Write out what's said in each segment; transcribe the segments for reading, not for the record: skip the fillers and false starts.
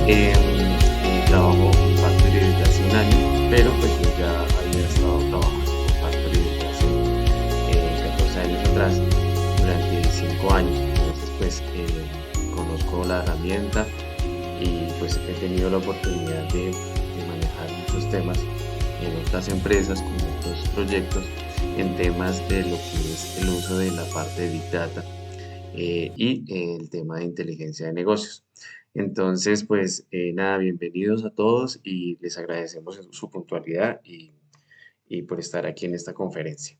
Trabajo en Factory desde hace un año, pero pues yo ya había estado trabajando en Factory desde hace 14 años atrás, durante 5 años. Entonces pues conozco la herramienta y pues he tenido la oportunidad de manejar muchos temas en otras empresas, con otros proyectos, en temas de lo que es el uso de la parte de Big Data y el tema de inteligencia de negocios. Entonces, pues nada, bienvenidos a todos y les agradecemos su puntualidad y por estar aquí en esta conferencia.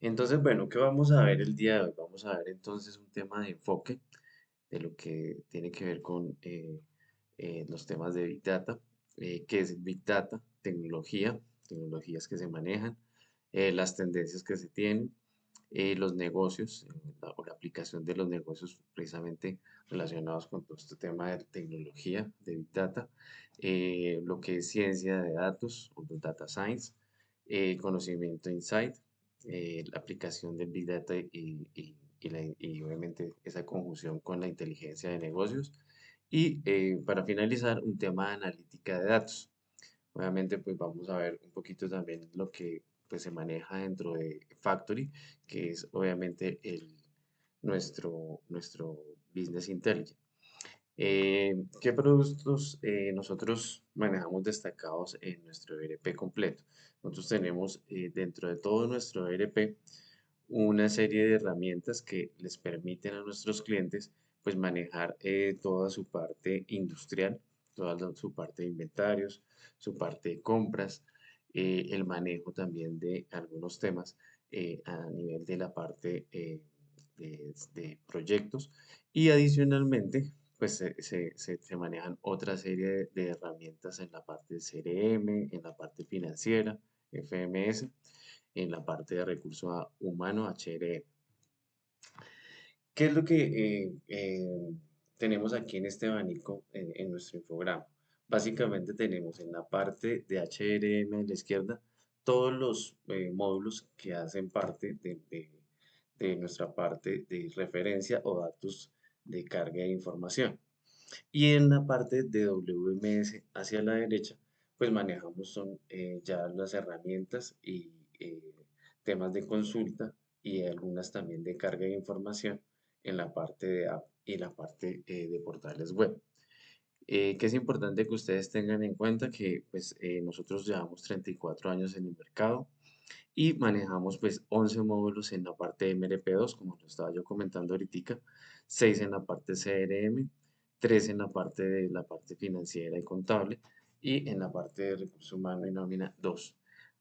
Entonces, bueno, ¿qué vamos a ver el día de hoy? Vamos a ver entonces un tema de enfoque de lo que tiene que ver con los temas de Big Data, qué es Big Data, tecnología, tecnologías que se manejan, las tendencias que se tienen, los negocios o la aplicación de los negocios precisamente relacionados con todo este tema de tecnología, de Big Data, lo que es ciencia de datos o Data Science, conocimiento Insight, la aplicación del Big Data y obviamente esa conjunción con la inteligencia de negocios. Y para finalizar, un tema de analítica de datos. Obviamente, pues vamos a ver un poquito también lo que pues, se maneja dentro de Factory, que es obviamente nuestro Business Intelligence. ¿Qué productos nosotros manejamos destacados en nuestro ERP completo? Nosotros tenemos dentro de todo nuestro ERP una serie de herramientas que les permiten a nuestros clientes pues manejar toda su parte industrial, su parte de inventarios, su parte de compras, el manejo también de algunos temas a nivel de la parte de proyectos y adicionalmente pues se manejan otra serie de herramientas en la parte de CRM, en la parte financiera, FMS, en la parte de recurso humano, HRM. ¿Qué es lo que tenemos aquí en este abanico en nuestro infograma? Básicamente tenemos en la parte de HRM a la izquierda todos los módulos que hacen parte de nuestra parte de referencia o datos de carga de información. Y en la parte de WMS hacia la derecha, pues manejamos son ya las herramientas y eh, temas de consulta y algunas también de carga de información en la parte de app y la parte de portales web. Que es importante que ustedes tengan en cuenta que pues, nosotros llevamos 34 años en el mercado y manejamos pues 11 módulos en la parte de MRP2, como lo estaba yo comentando ahorita, 6 en la parte CRM, 3 en la parte financiera y contable y en la parte de recursos humanos y nómina 2.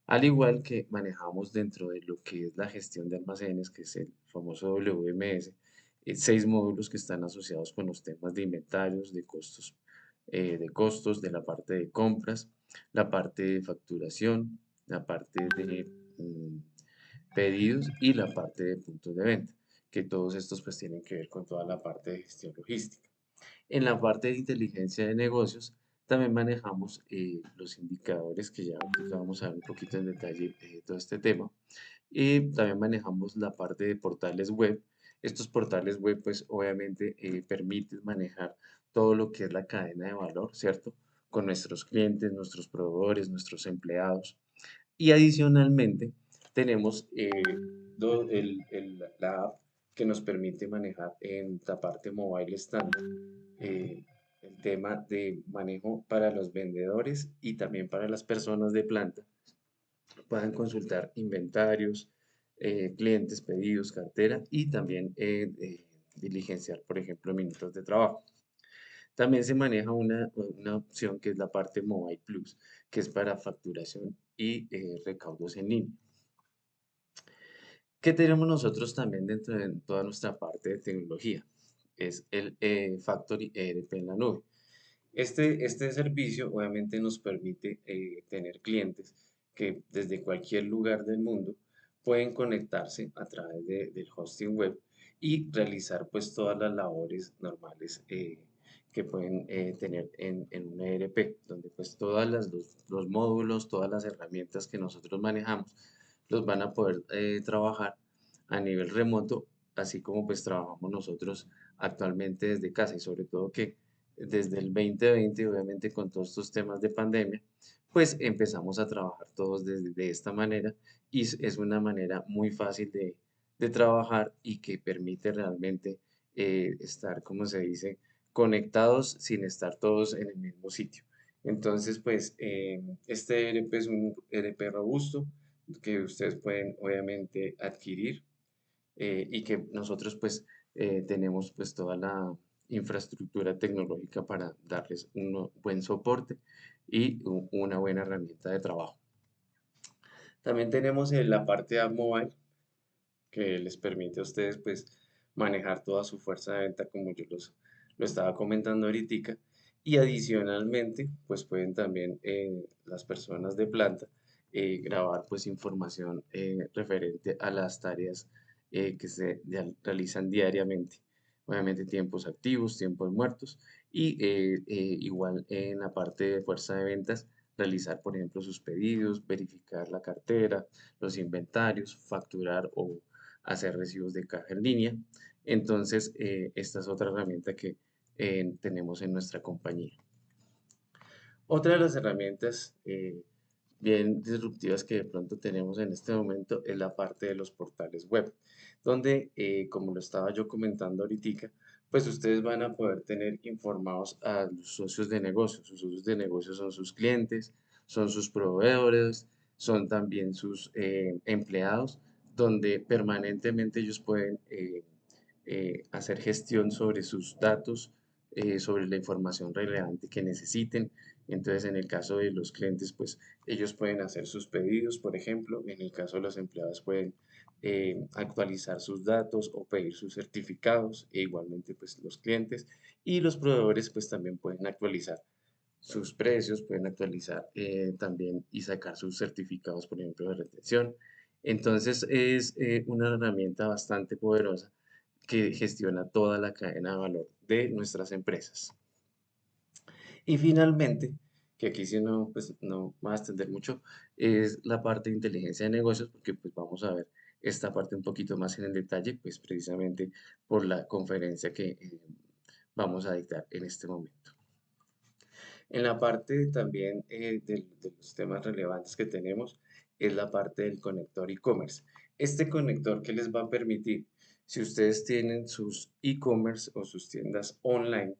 Al igual que manejamos dentro de lo que es la gestión de almacenes, que es el famoso WMS, 6 módulos que están asociados con los temas de inventarios, de costos, de la parte de compras, la parte de facturación, la parte de mm, pedidos y la parte de puntos de venta, que todos estos pues tienen que ver con toda la parte de gestión logística. En la parte de inteligencia de negocios también manejamos los indicadores que ya ahorita vamos a ver un poquito en detalle todo este tema. Y también manejamos la parte de portales web. Estos portales web pues obviamente permiten manejar todo lo que es la cadena de valor, ¿cierto? Con nuestros clientes, nuestros proveedores, nuestros empleados. Y adicionalmente tenemos la app que nos permite manejar en la parte mobile estándar eh, el tema de manejo para los vendedores y también para las personas de planta. Puedan consultar inventarios, clientes, pedidos, cartera y también diligenciar, por ejemplo, minutos de trabajo. También se maneja una opción que es la parte Mobile Plus, que es para facturación y recaudos en línea. ¿Qué tenemos nosotros también dentro de toda nuestra parte de tecnología? Es el Factory ERP en la nube. Este servicio obviamente nos permite tener clientes que desde cualquier lugar del mundo pueden conectarse a través del hosting web y realizar pues todas las labores normales que pueden tener en un ERP, donde pues los módulos, todas las herramientas que nosotros manejamos los van a poder trabajar a nivel remoto, así como pues trabajamos nosotros actualmente desde casa y sobre todo que desde el 2020, obviamente con todos estos temas de pandemia, pues empezamos a trabajar todos de esta manera y es una manera muy fácil de trabajar y que permite realmente estar, como se dice, conectados sin estar todos en el mismo sitio. Entonces, pues este ERP es un ERP robusto que ustedes pueden obviamente adquirir y que nosotros pues tenemos pues toda la infraestructura tecnológica para darles un buen soporte y una buena herramienta de trabajo. También tenemos la parte de App Mobile que les permite a ustedes pues manejar toda su fuerza de venta como yo lo estaba comentando ahorita y adicionalmente pues pueden también las personas de planta grabar pues información referente a las tareas que se realizan diariamente. Obviamente tiempos activos, tiempos muertos y igual en la parte de fuerza de ventas realizar por ejemplo sus pedidos, verificar la cartera, los inventarios, facturar o hacer recibos de caja en línea. Entonces, esta es otra herramienta que tenemos en nuestra compañía. Otra de las herramientas bien disruptivas que de pronto tenemos en este momento es la parte de los portales web, donde, como lo estaba yo comentando ahorita, pues ustedes van a poder tener informados a los socios de negocio. Sus socios de negocio son sus clientes, son sus proveedores, son también sus empleados, donde permanentemente ellos pueden hacer gestión sobre sus datos, sobre la información relevante que necesiten. Entonces, en el caso de los clientes, pues ellos pueden hacer sus pedidos, por ejemplo. En el caso de los empleados, pueden actualizar sus datos o pedir sus certificados, e igualmente, pues los clientes y los proveedores, pues también pueden actualizar sus precios, pueden actualizar también y sacar sus certificados, por ejemplo, de retención. Entonces, es una herramienta bastante poderosa que gestiona toda la cadena de valor de nuestras empresas. Y finalmente, que aquí sí no, pues no va a extender mucho, es la parte de inteligencia de negocios, porque pues vamos a ver esta parte un poquito más en el detalle, pues precisamente por la conferencia que vamos a dictar en este momento. En la parte también de los temas relevantes que tenemos es la parte del conector e-commerce. Este conector que les va a permitir, si ustedes tienen sus e-commerce o sus tiendas online,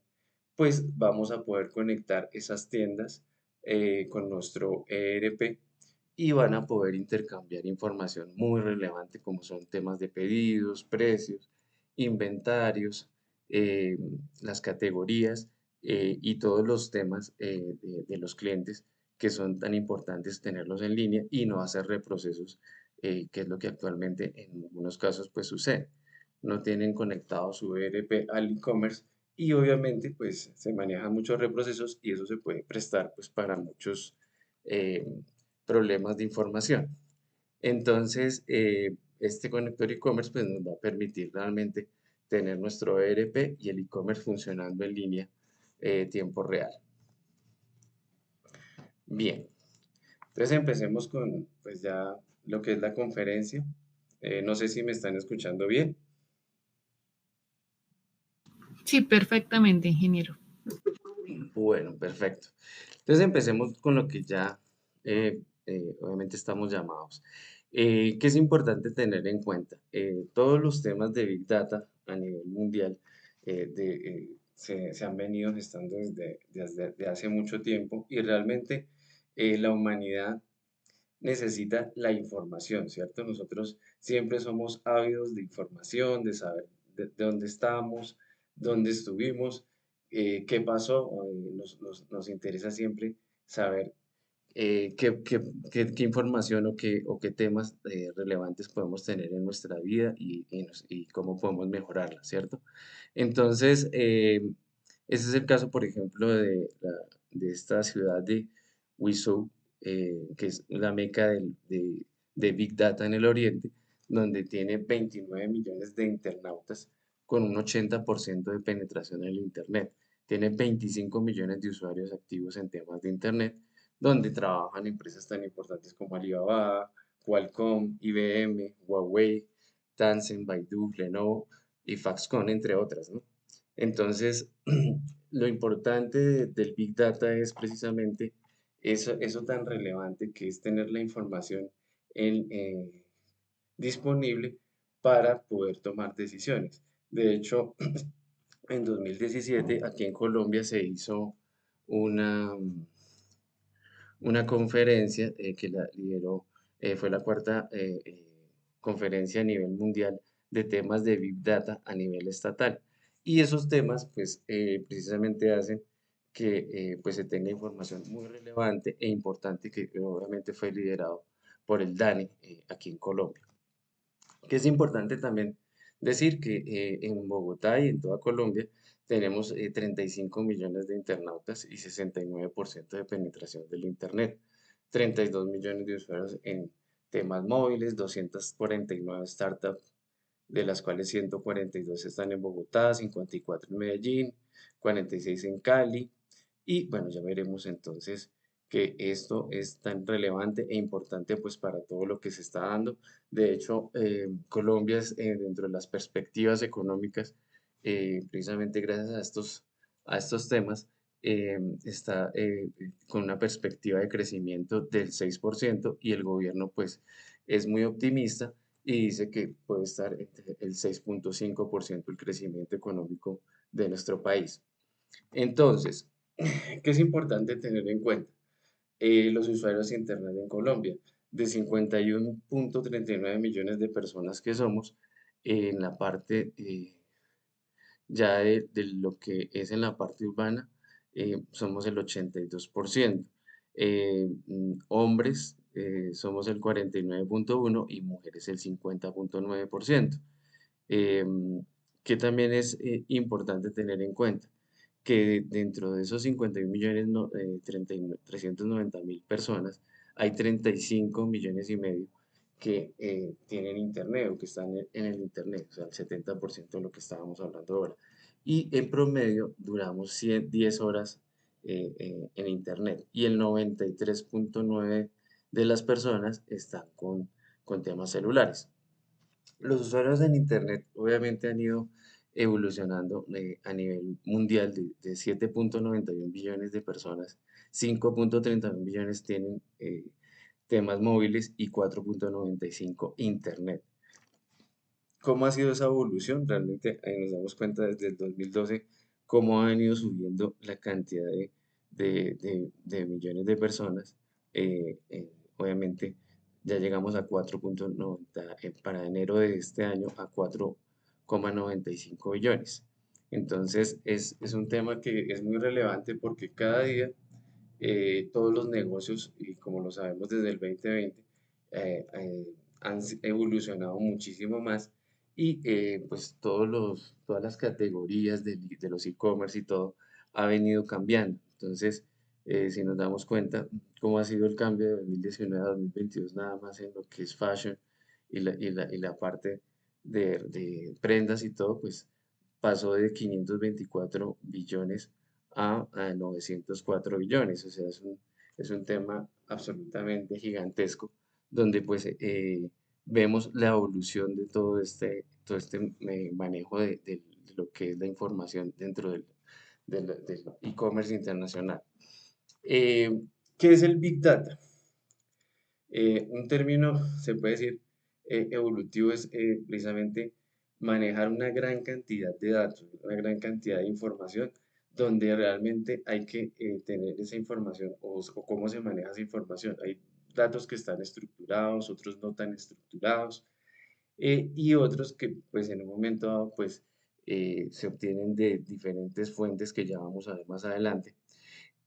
pues vamos a poder conectar esas tiendas con nuestro ERP y van a poder intercambiar información muy relevante como son temas de pedidos, precios, inventarios, eh, las categorías y todos los temas de los clientes que son tan importantes tenerlos en línea y no hacer reprocesos, que es lo que actualmente en algunos casos pues sucede. No tienen conectado su ERP al e-commerce y obviamente pues se manejan muchos reprocesos y eso se puede prestar pues para muchos eh, problemas de información. Entonces, este conector e-commerce pues, nos va a permitir realmente tener nuestro ERP y el e-commerce funcionando en línea tiempo real. Bien, entonces empecemos con pues ya lo que es la conferencia. No sé si me están escuchando bien. Sí, perfectamente, ingeniero. Bueno, perfecto. Entonces empecemos con lo que ya obviamente estamos llamados. ¿Qué es importante tener en cuenta? Todos los temas de Big Data a nivel mundial se han venido gestando desde hace mucho tiempo y realmente la humanidad necesita la información, ¿cierto? Nosotros siempre somos ávidos de información, de saber de dónde estamos, dónde estuvimos, qué pasó. Nos interesa siempre saber qué información o qué temas relevantes podemos tener en nuestra vida y cómo podemos mejorarla, ¿cierto? Entonces, ese es el caso, por ejemplo, de esta ciudad de Wizhou, que es la meca de Big Data en el Oriente, donde tiene 29 millones de internautas con un 80% de penetración en el Internet. Tiene 25 millones de usuarios activos en temas de Internet, donde trabajan empresas tan importantes como Alibaba, Qualcomm, IBM, Huawei, Tencent, Baidu, Lenovo y Foxconn, entre otras, ¿no? Entonces, lo importante del Big Data es precisamente eso tan relevante que es tener la información en, disponible para poder tomar decisiones. De hecho, en 2017 aquí en Colombia se hizo una, una conferencia que la lideró, fue la cuarta conferencia a nivel mundial de temas de Big Data a nivel estatal. Y esos temas, pues, precisamente hacen que pues se tenga información muy relevante e importante que obviamente fue liderado por el DANE aquí en Colombia. Que es importante también decir que en Bogotá y en toda Colombia tenemos 35 millones de internautas y 69% de penetración del Internet, 32 millones de usuarios en temas móviles, 249 startups, de las cuales 142 están en Bogotá, 54 en Medellín, 46 en Cali, y bueno, ya veremos entonces que esto es tan relevante e importante pues para todo lo que se está dando. De hecho, Colombia es dentro de las perspectivas económicas, precisamente gracias a estos temas, está con una perspectiva de crecimiento del 6% y el gobierno pues es muy optimista y dice que puede estar entre el 6,5% el crecimiento económico de nuestro país. Entonces, ¿qué es importante tener en cuenta? Los usuarios de Internet en Colombia, de 51,39 millones de personas que somos, en la parte ya de lo que es en la parte urbana, somos el 82%. Hombres somos el 49,1% y mujeres el 50,9%. Em, que también es importante tener en cuenta que dentro de esos 51 millones, 390 mil personas, hay 35 millones y medio que tienen internet o que están en el internet, o sea, el 70% de lo que estábamos hablando ahora. Y en promedio duramos 10 horas en internet y el 93,9% de las personas están con temas celulares. Los usuarios en Internet obviamente han ido evolucionando a nivel mundial de 7,91 billones de personas, 5,31 billones tienen temas móviles y 4,95 Internet. ¿Cómo ha sido esa evolución? Realmente ahí nos damos cuenta desde el 2012 cómo ha venido subiendo la cantidad de millones de personas. Obviamente ya llegamos a 4,90, para enero de este año a 4,95 billones. Entonces es un tema que es muy relevante porque cada día todos los negocios, y como lo sabemos desde el 2020, han evolucionado muchísimo más y pues todas las categorías de los e-commerce y todo ha venido cambiando. Entonces, si nos damos cuenta cómo ha sido el cambio de 2019 a 2022, nada más en lo que es fashion y la parte de prendas y todo, pues pasó de 524 billones a 904 billones. O sea, es un tema absolutamente gigantesco donde pues vemos la evolución de todo este manejo de lo que es la información dentro del e-commerce internacional. Eh, ¿Qué es el Big Data? Un término, se puede decir, evolutivo es precisamente manejar una gran cantidad de datos, una gran cantidad de información, donde realmente hay que tener esa información o cómo se maneja esa información. Hay datos que están estructurados, otros no tan estructurados, y otros que pues en un momento dado pues se obtienen de diferentes fuentes que ya vamos a ver más adelante,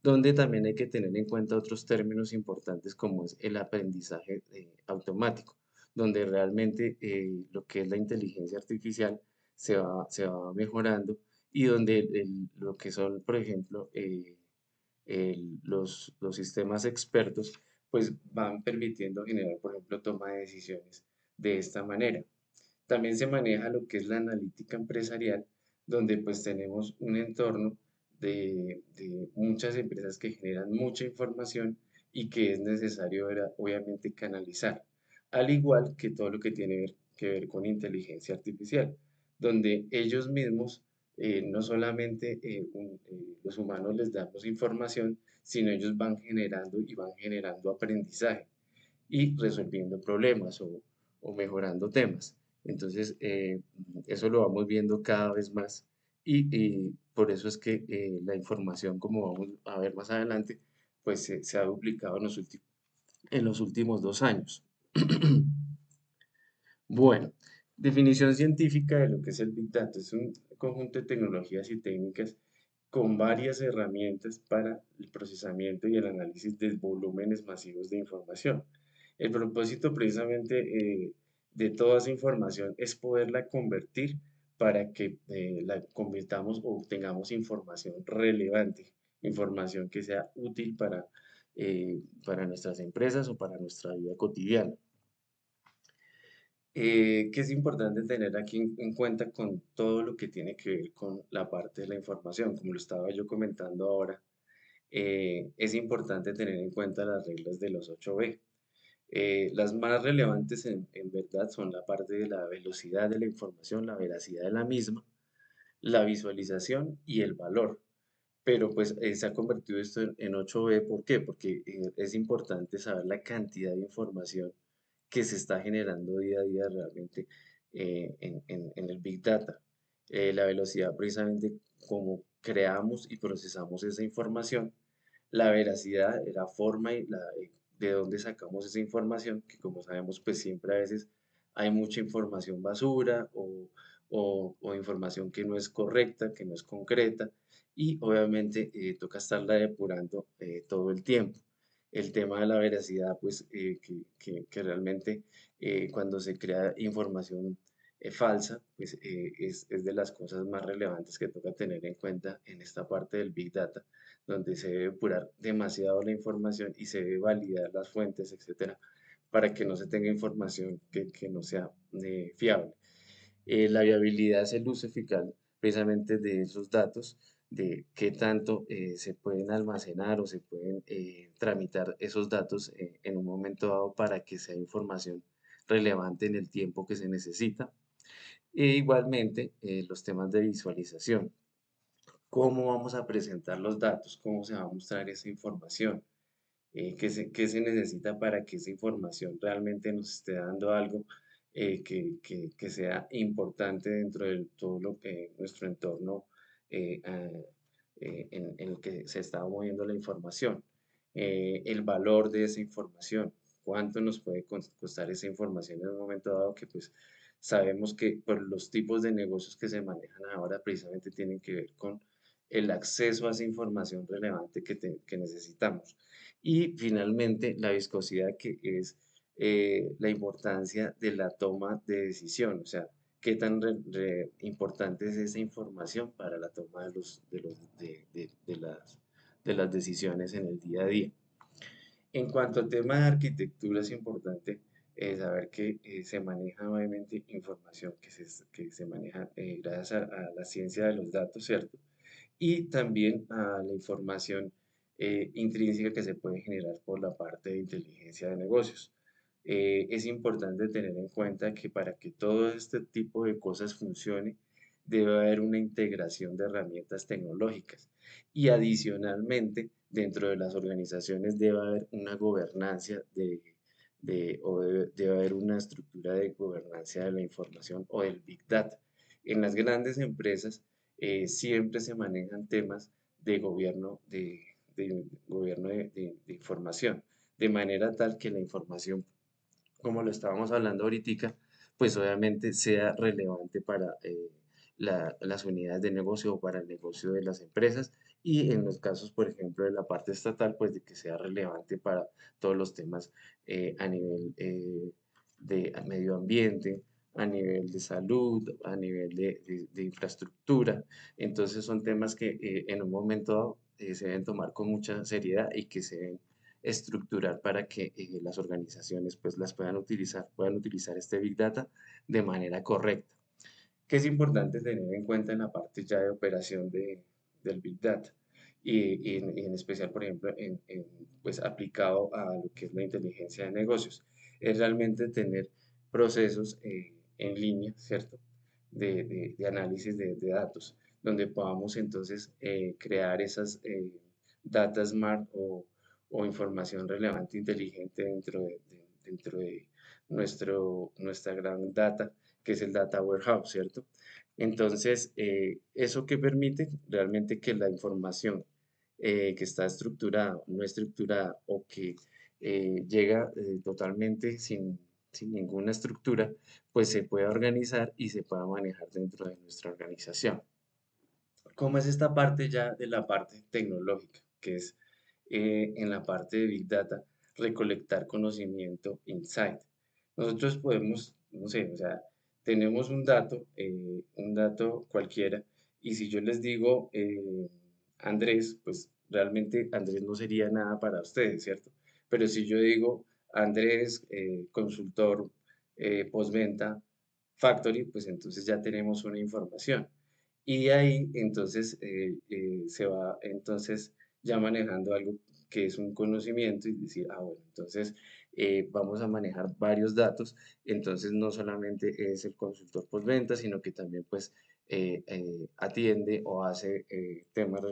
donde también hay que tener en cuenta otros términos importantes como es el aprendizaje automático, donde realmente lo que es la inteligencia artificial se va mejorando y donde lo que son, por ejemplo, los sistemas expertos, pues van permitiendo generar, por ejemplo, toma de decisiones de esta manera. También se maneja lo que es la analítica empresarial, donde pues tenemos un entorno de muchas empresas que generan mucha información y que es necesario obviamente canalizar, al igual que todo lo que tiene que ver con inteligencia artificial, donde ellos mismos No solamente los humanos les damos información, sino ellos van generando y van generando aprendizaje y resolviendo problemas o mejorando temas. Entonces, eso lo vamos viendo cada vez más y por eso es que la información, como vamos a ver más adelante, pues se ha duplicado en los últimos 2 años. Bueno, definición científica de lo que es el Big Data. Es un conjunto de tecnologías y técnicas con varias herramientas para el procesamiento y el análisis de volúmenes masivos de información. El propósito precisamente de toda esa información es poderla convertir para que la convirtamos o obtengamos información relevante, información que sea útil para nuestras empresas o para nuestra vida cotidiana. Que es importante tener aquí en cuenta con todo lo que tiene que ver con la parte de la información, como lo estaba yo comentando ahora, es importante tener en cuenta las reglas de los 8B. Las más relevantes en verdad son la parte de la velocidad de la información, la veracidad de la misma, la visualización y el valor. Pero pues se ha convertido esto en 8B, ¿por qué? Porque es importante saber la cantidad de información que se está generando día a día realmente en el Big Data. La velocidad precisamente como creamos y procesamos esa información, la veracidad, la forma y de dónde sacamos esa información, que como sabemos pues siempre a veces hay mucha información basura o información que no es correcta, que no es concreta y obviamente toca estarla depurando todo el tiempo. El tema de la veracidad, pues que realmente cuando se crea información falsa, pues es de las cosas más relevantes que toca tener en cuenta en esta parte del Big Data, donde se debe depurar demasiado la información y se debe validar las fuentes, etcétera, para que no se tenga información que no sea fiable. La viabilidad es el uso eficaz precisamente de esos datos, de qué tanto se pueden almacenar o se pueden tramitar esos datos en un momento dado para que sea información relevante en el tiempo que se necesita. E igualmente, los temas de visualización. ¿Cómo vamos a presentar los datos? ¿Cómo se va a mostrar esa información? ¿Qué se necesita para que esa información realmente nos esté dando algo que sea importante dentro de todo lo que nuestro entorno eh, ah, en el que se está moviendo la información? El valor de esa información, cuánto nos puede costar esa información en un momento dado que pues sabemos que por los tipos de negocios que se manejan ahora precisamente tienen que ver con el acceso a esa información relevante que necesitamos. Y finalmente, la viscosidad, que es la importancia de la toma de decisión, o sea, qué tan importante es esa información para la toma de las decisiones en el día a día. En cuanto al tema de arquitectura, es importante saber que se maneja obviamente información que se maneja gracias a la ciencia de los datos, ¿cierto? Y también a la información intrínseca que se puede generar por la parte de inteligencia de negocios. Es importante tener en cuenta que para que todo este tipo de cosas funcione, debe haber una integración de herramientas tecnológicas y adicionalmente dentro de las organizaciones debe haber una gobernanza debe haber una estructura de gobernanza de la información o del Big Data. En las grandes empresas siempre se manejan temas de gobierno de información, de manera tal que la información, como lo estábamos hablando ahorita, pues obviamente sea relevante para las unidades de negocio o para el negocio de las empresas y en los casos, por ejemplo, de la parte estatal, pues de que sea relevante para todos los temas a nivel de medio ambiente, a nivel de salud, a nivel de infraestructura. Entonces son temas que en un momento dado se deben tomar con mucha seriedad y que se deben estructurar para que las organizaciones pues las puedan utilizar este Big Data de manera correcta. ¿Qué es importante tener en cuenta en la parte ya de operación del Big Data? Y en especial, por ejemplo, pues aplicado a lo que es la inteligencia de negocios. Es realmente tener procesos en línea, ¿cierto? De análisis de datos, donde podamos entonces crear esas data smart o información relevante inteligente dentro de nuestra gran data, que es el data warehouse, ¿cierto? Entonces, eso que permite realmente que la información que está estructurada, no estructurada o que llega totalmente sin ninguna estructura, pues se pueda organizar y se pueda manejar dentro de nuestra organización. ¿Cómo es esta parte ya de la parte tecnológica? Que es en la parte de Big Data, recolectar conocimiento, insight. Nosotros podemos, no sé, o sea, tenemos un dato cualquiera, y si yo les digo Andrés, pues realmente Andrés no sería nada para ustedes, ¿cierto? Pero si yo digo Andrés, consultor postventa, Factory, pues entonces ya tenemos una información. Y ahí entonces se va entonces ya manejando algo que es un conocimiento y decir, ah, bueno, entonces vamos a manejar varios datos, entonces no solamente es el consultor postventa, sino que también pues atiende o hace temas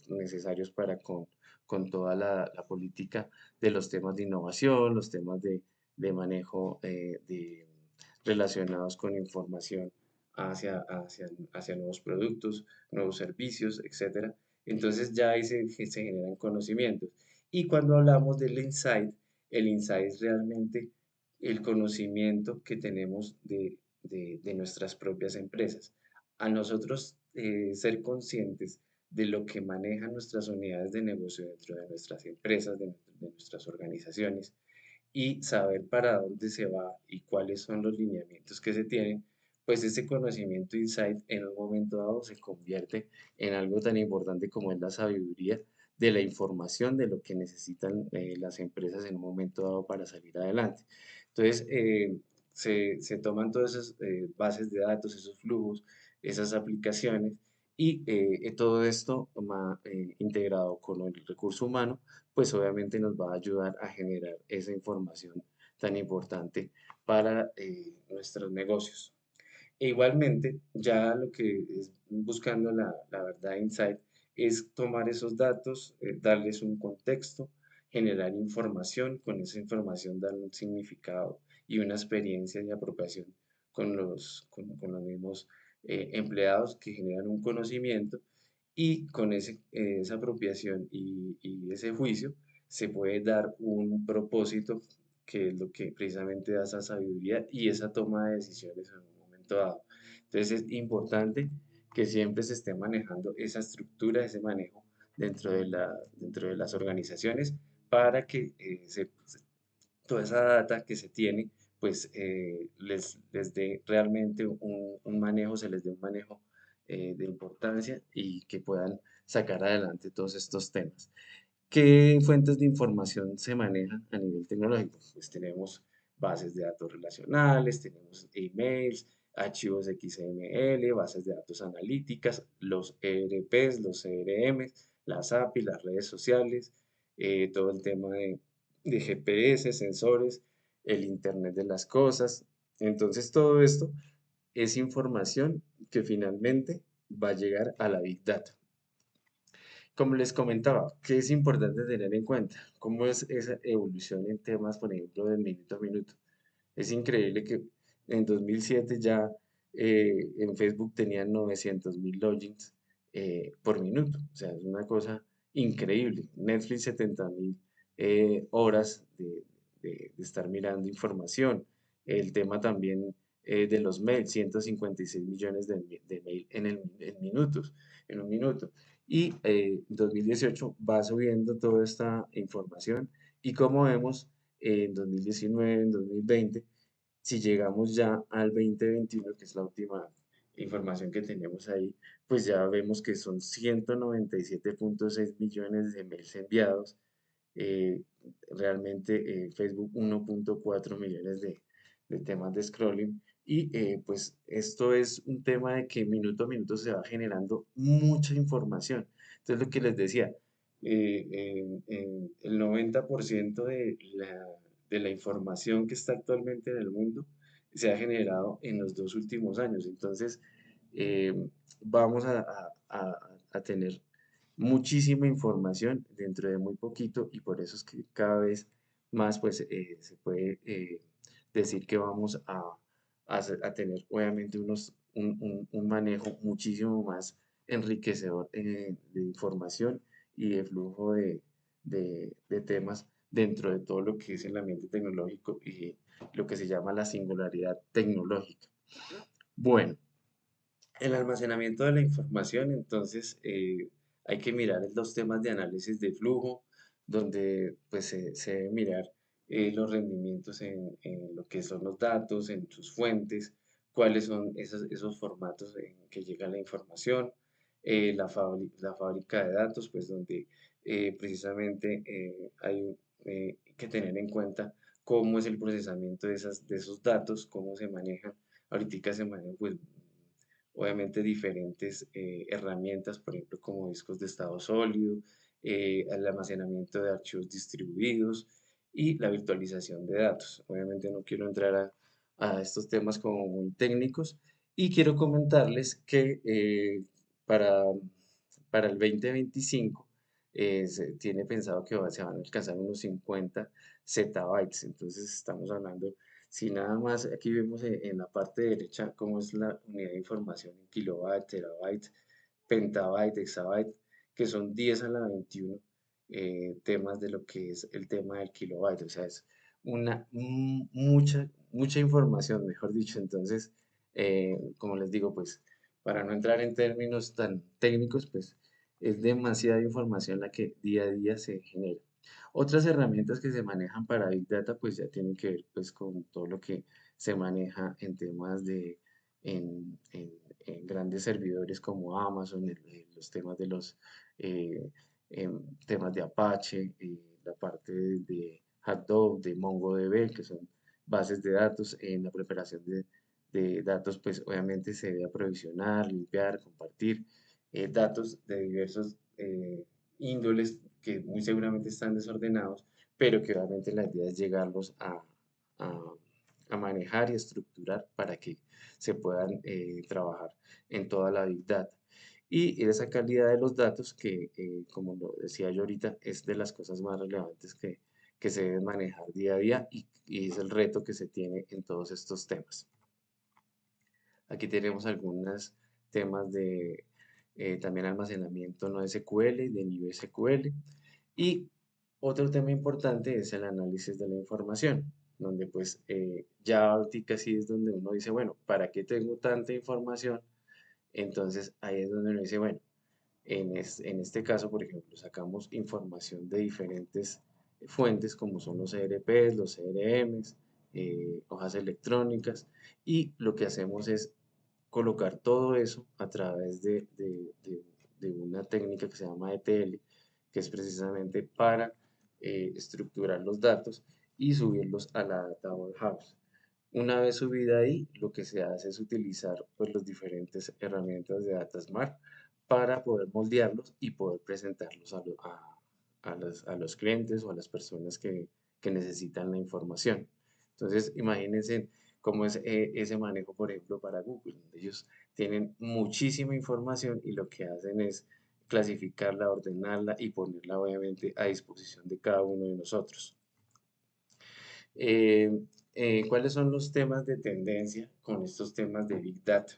necesarios para con toda la política de los temas de innovación, los temas de manejo relacionados con información hacia nuevos productos, nuevos servicios, etcétera. Entonces ya ahí se generan conocimientos. Y cuando hablamos del insight, el insight es realmente el conocimiento que tenemos de nuestras propias empresas. A nosotros ser conscientes de lo que manejan nuestras unidades de negocio dentro de nuestras empresas, de nuestras organizaciones, y saber para dónde se va y cuáles son los lineamientos que se tienen, pues ese conocimiento insight en un momento dado se convierte en algo tan importante como es la sabiduría de la información de lo que necesitan las empresas en un momento dado para salir adelante. Entonces, se toman todas esas bases de datos, esos flujos, esas aplicaciones y todo esto integrado con el recurso humano pues obviamente nos va a ayudar a generar esa información tan importante para nuestros negocios. E igualmente, ya lo que es buscando la verdad insight es tomar esos datos, darles un contexto, generar información, con esa información dar un significado y una experiencia y apropiación con los mismos empleados que generan un conocimiento y con esa apropiación y ese juicio se puede dar un propósito que es lo que precisamente da esa sabiduría y esa toma de decisiones en un momento dado. Entonces es importante que siempre se esté manejando esa estructura, ese manejo dentro de las organizaciones para que toda esa data que se tiene, pues les dé realmente un manejo, se les dé un manejo de importancia y que puedan sacar adelante todos estos temas. ¿Qué fuentes de información se manejan a nivel tecnológico? Pues tenemos bases de datos relacionales, tenemos emails, archivos XML, bases de datos analíticas, los ERPs, los CRMs, las API, las redes sociales, todo el tema de GPS, sensores, el Internet de las cosas. Entonces todo esto es información que finalmente va a llegar a la Big Data. Como les comentaba, ¿qué es importante tener en cuenta? ¿Cómo es esa evolución en temas, por ejemplo, de minuto a minuto? Es increíble que en 2007 ya en Facebook tenían 900.000 logins por minuto. O sea, es una cosa increíble. Netflix 70.000 horas de estar mirando información. El tema también de los mails, 156 millones de mail en minutos, en un minuto. Y 2018 va subiendo toda esta información y como vemos en 2019, en 2020, si llegamos ya al 2021, que es la última información que tenemos ahí, pues ya vemos que son 197.6 millones de mails enviados, eh, realmente Facebook 1.4 millones de temas de scrolling y pues esto es un tema de que minuto a minuto se va generando mucha información. Entonces lo que les decía, el 90% de la información que está actualmente en el mundo se ha generado en los 2 últimos años. Entonces, vamos a tener muchísima información dentro de muy poquito y por eso es que cada vez más pues se puede decir que vamos a tener obviamente un manejo muchísimo más enriquecedor de información y de flujo de temas dentro de todo lo que es el ambiente tecnológico y lo que se llama la singularidad tecnológica. Bueno, el almacenamiento de la información, entonces, hay que mirar los temas de análisis de flujo, donde pues se debe mirar los rendimientos en lo que son los datos, en sus fuentes, cuáles son esos formatos en que llega la información, la fábrica de datos, pues donde precisamente hay que tener en cuenta cómo es el procesamiento de esos datos, cómo se manejan. Ahorita se manejan pues obviamente diferentes herramientas, por ejemplo, como discos de estado sólido, el almacenamiento de archivos distribuidos y la virtualización de datos. Obviamente no quiero entrar a estos temas como muy técnicos y quiero comentarles que para, para el 2025 se tiene pensado que se van a alcanzar unos 50 zettabytes, entonces estamos hablando si nada más aquí vemos en la parte derecha cómo es la unidad de información en kilobyte, terabyte, pentabyte, exabyte, que son 10 a la 21 temas de lo que es el tema del kilobyte. O sea, es mucha información, mejor dicho. Entonces, como les digo, pues para no entrar en términos tan técnicos, pues es demasiada información la que día a día se genera. Otras herramientas que se manejan para Big Data, pues ya tienen que ver pues con todo lo que se maneja en temas en grandes servidores como Amazon, los temas de los eh, temas de Apache, la parte de Hadoop, de MongoDB, que son bases de datos. En la preparación de datos, pues obviamente se debe aprovisionar, limpiar, compartir datos de diversos índoles que muy seguramente están desordenados, pero que obviamente la idea es llegarlos a- a manejar y estructurar para que se puedan trabajar en toda la Big Data. Y esa calidad de los datos que, como lo decía yo ahorita, es de las cosas más relevantes que se deben manejar día a día y es el reto que se tiene en todos estos temas. Aquí tenemos algunos temas de también almacenamiento no SQL, de nivel SQL. Y otro tema importante es el análisis de la información, donde pues ya ahorita sí es donde uno dice, bueno, ¿para qué tengo tanta información? Entonces ahí es donde uno dice, bueno, en este caso, por ejemplo, sacamos información de diferentes fuentes como son los ERPs, los CRMs, hojas electrónicas, y lo que hacemos es colocar todo eso a través de una técnica que se llama ETL, que es precisamente para estructurar los datos y subirlos a la Data Warehouse. Una vez subida ahí, lo que se hace es utilizar pues, las diferentes herramientas de DataSmart para poder moldearlos y poder presentarlos a los clientes o a las personas que necesitan la información. Entonces, imagínense cómo es ese manejo, por ejemplo, para Google, donde ellos tienen muchísima información y lo que hacen es clasificarla, ordenarla y ponerla obviamente a disposición de cada uno de nosotros. Eh, ¿Cuáles son los temas de tendencia con estos temas de Big Data?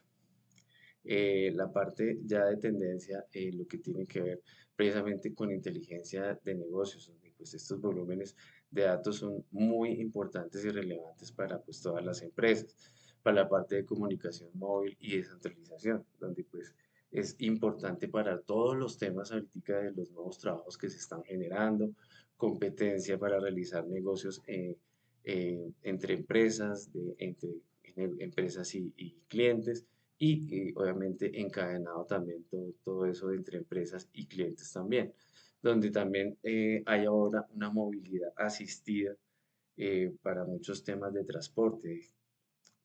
La parte ya de tendencia, lo que tiene que ver precisamente con inteligencia de negocios, donde pues estos volúmenes de datos son muy importantes y relevantes para pues todas las empresas, para la parte de comunicación móvil y descentralización, donde pues es importante para todos los temas ahorita de los nuevos trabajos que se están generando, competencia para realizar negocios entre empresas, empresas y clientes y obviamente encadenado también todo eso entre empresas y clientes también, donde también hay ahora una movilidad asistida para muchos temas de transporte,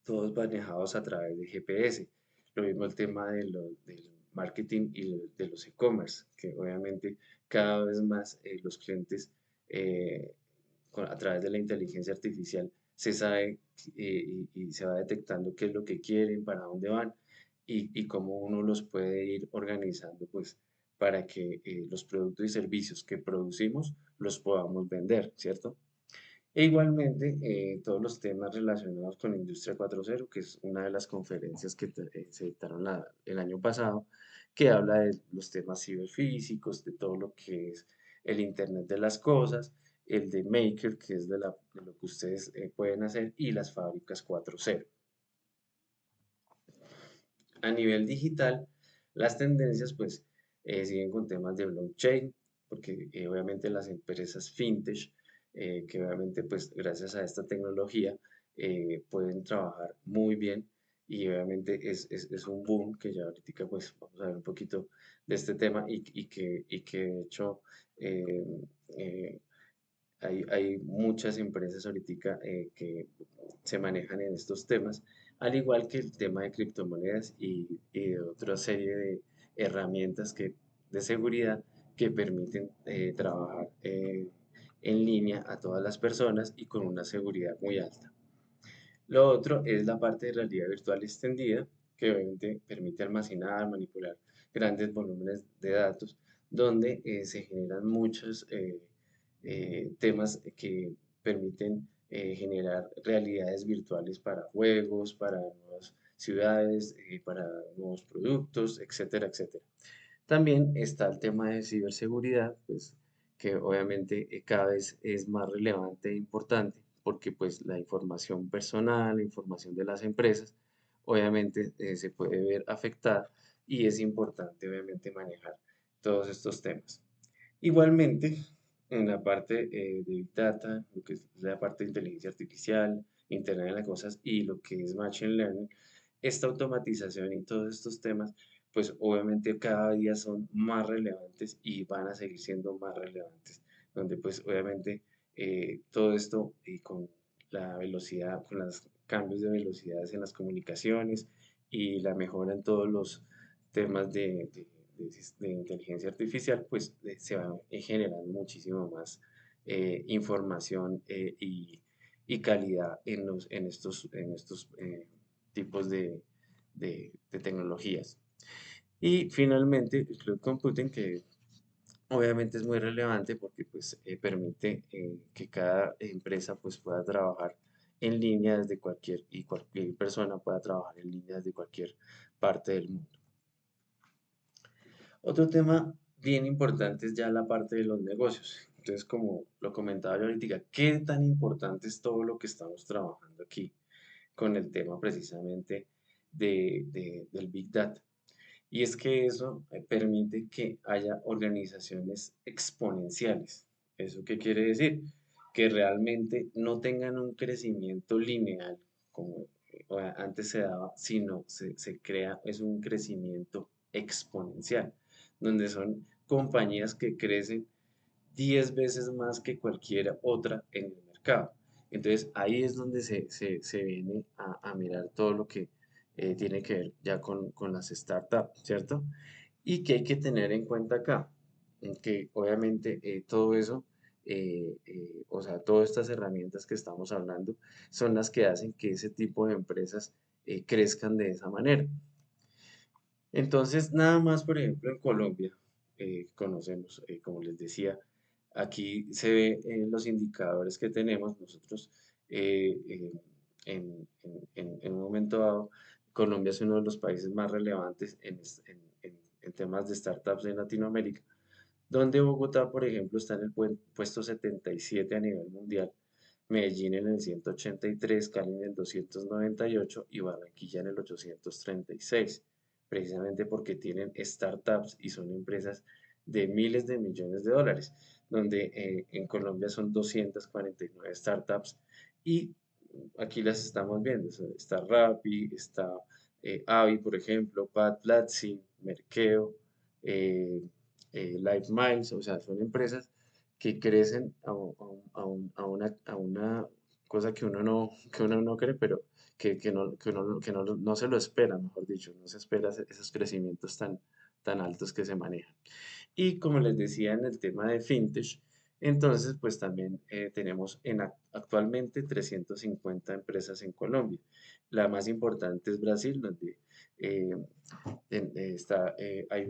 todos manejados a través de GPS. Lo mismo el tema del marketing y de los e-commerce, que obviamente cada vez más los clientes a través de la inteligencia artificial se sabe y se va detectando qué es lo que quieren, para dónde van y cómo uno los puede ir organizando, pues, para que los productos y servicios que producimos los podamos vender, ¿cierto? E igualmente, todos los temas relacionados con Industria 4.0, que es una de las conferencias que se dictaron el año pasado, que habla de los temas ciberfísicos, de todo lo que es el Internet de las cosas, el de Maker, que es de lo que ustedes pueden hacer, y las fábricas 4.0. A nivel digital, las tendencias pues siguen con temas de blockchain, porque obviamente las empresas fintech, que obviamente pues gracias a esta tecnología pueden trabajar muy bien y obviamente es un boom que ya ahorita pues vamos a ver un poquito de este tema y que de hecho eh, eh, hay muchas empresas ahorita que se manejan en estos temas, al igual que el tema de criptomonedas y de otra serie de herramientas de seguridad que permiten trabajar en línea a todas las personas y con una seguridad muy alta. Lo otro es la parte de realidad virtual extendida, que obviamente permite almacenar, manipular grandes volúmenes de datos, donde se generan muchos temas que permiten generar realidades virtuales para juegos, para nuevas ciudades, para nuevos productos, etcétera, etcétera. También está el tema de ciberseguridad, pues que obviamente cada vez es más relevante e importante porque pues la información personal, la información de las empresas, obviamente se puede ver afectada y es importante obviamente manejar todos estos temas. Igualmente, en la parte de Big Data, lo que es la parte de inteligencia artificial, Internet de las cosas y lo que es Machine Learning, esta automatización y todos estos temas, pues obviamente cada día son más relevantes y van a seguir siendo más relevantes, donde pues obviamente todo esto y con la velocidad, con los cambios de velocidades en las comunicaciones y la mejora en todos los temas de inteligencia artificial, pues se va generando muchísimo más información y calidad en estos tipos de tecnologías. Y finalmente, el cloud computing, que obviamente es muy relevante porque pues, permite que cada empresa pues, pueda trabajar en línea desde cualquier persona pueda trabajar en línea desde cualquier parte del mundo. Otro tema bien importante es ya la parte de los negocios. Entonces, como lo comentaba yo ahorita, ¿qué tan importante es todo lo que estamos trabajando aquí con el tema precisamente del Big Data? Y es que eso permite que haya organizaciones exponenciales. ¿Eso qué quiere decir? Que realmente no tengan un crecimiento lineal como antes se daba, sino se crea, es un crecimiento exponencial, donde son compañías que crecen 10 veces más que cualquier otra en el mercado. Entonces ahí es donde se viene a mirar todo lo que tiene que ver ya con las startups, ¿cierto? Y que hay que tener en cuenta acá, en que obviamente todo eso, o sea, todas estas herramientas que estamos hablando son las que hacen que ese tipo de empresas crezcan de esa manera. Entonces, nada más, por ejemplo, en Colombia, conocemos, como les decía, aquí se ve en los indicadores que tenemos nosotros, en un momento dado, Colombia es uno de los países más relevantes en temas de startups en Latinoamérica, donde Bogotá, por ejemplo, está en el puesto 77 a nivel mundial, Medellín en el 183, Cali en el 298 y Barranquilla en el 836, precisamente porque tienen startups y son empresas de miles de millones de dólares, donde en Colombia son 249 startups y aquí las estamos viendo. Está Rappi, está Avi, por ejemplo, Platzi, Merkeo, eh, Life Miles, o sea, son empresas que crecen a una cosa que uno no cree, pero que no se lo espera, mejor dicho, no se espera esos crecimientos tan altos que se manejan. Y como les decía en el tema de fintech, Entonces, pues también tenemos actualmente 350 empresas en Colombia. La más importante es Brasil, donde eh, hay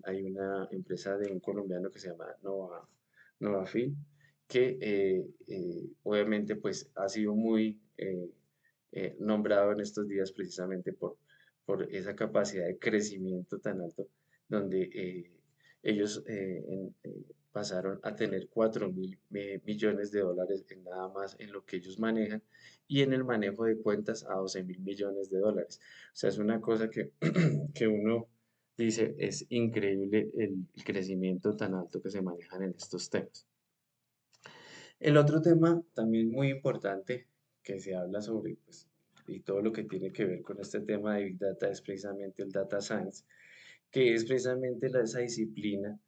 hay una empresa de un colombiano que se llama Novafil, que obviamente pues ha sido muy nombrado en estos días precisamente por esa capacidad de crecimiento tan alto, donde ellos pasaron a tener 4.000 millones de dólares en nada más en lo que ellos manejan y en el manejo de cuentas a 12.000 millones de dólares. O sea, es una cosa que, que uno dice, es increíble el crecimiento tan alto que se manejan en estos temas. El otro tema también muy importante que se habla sobre, pues, y todo lo que tiene que ver con este tema de Big Data es precisamente el Data Science, que es precisamente esa disciplina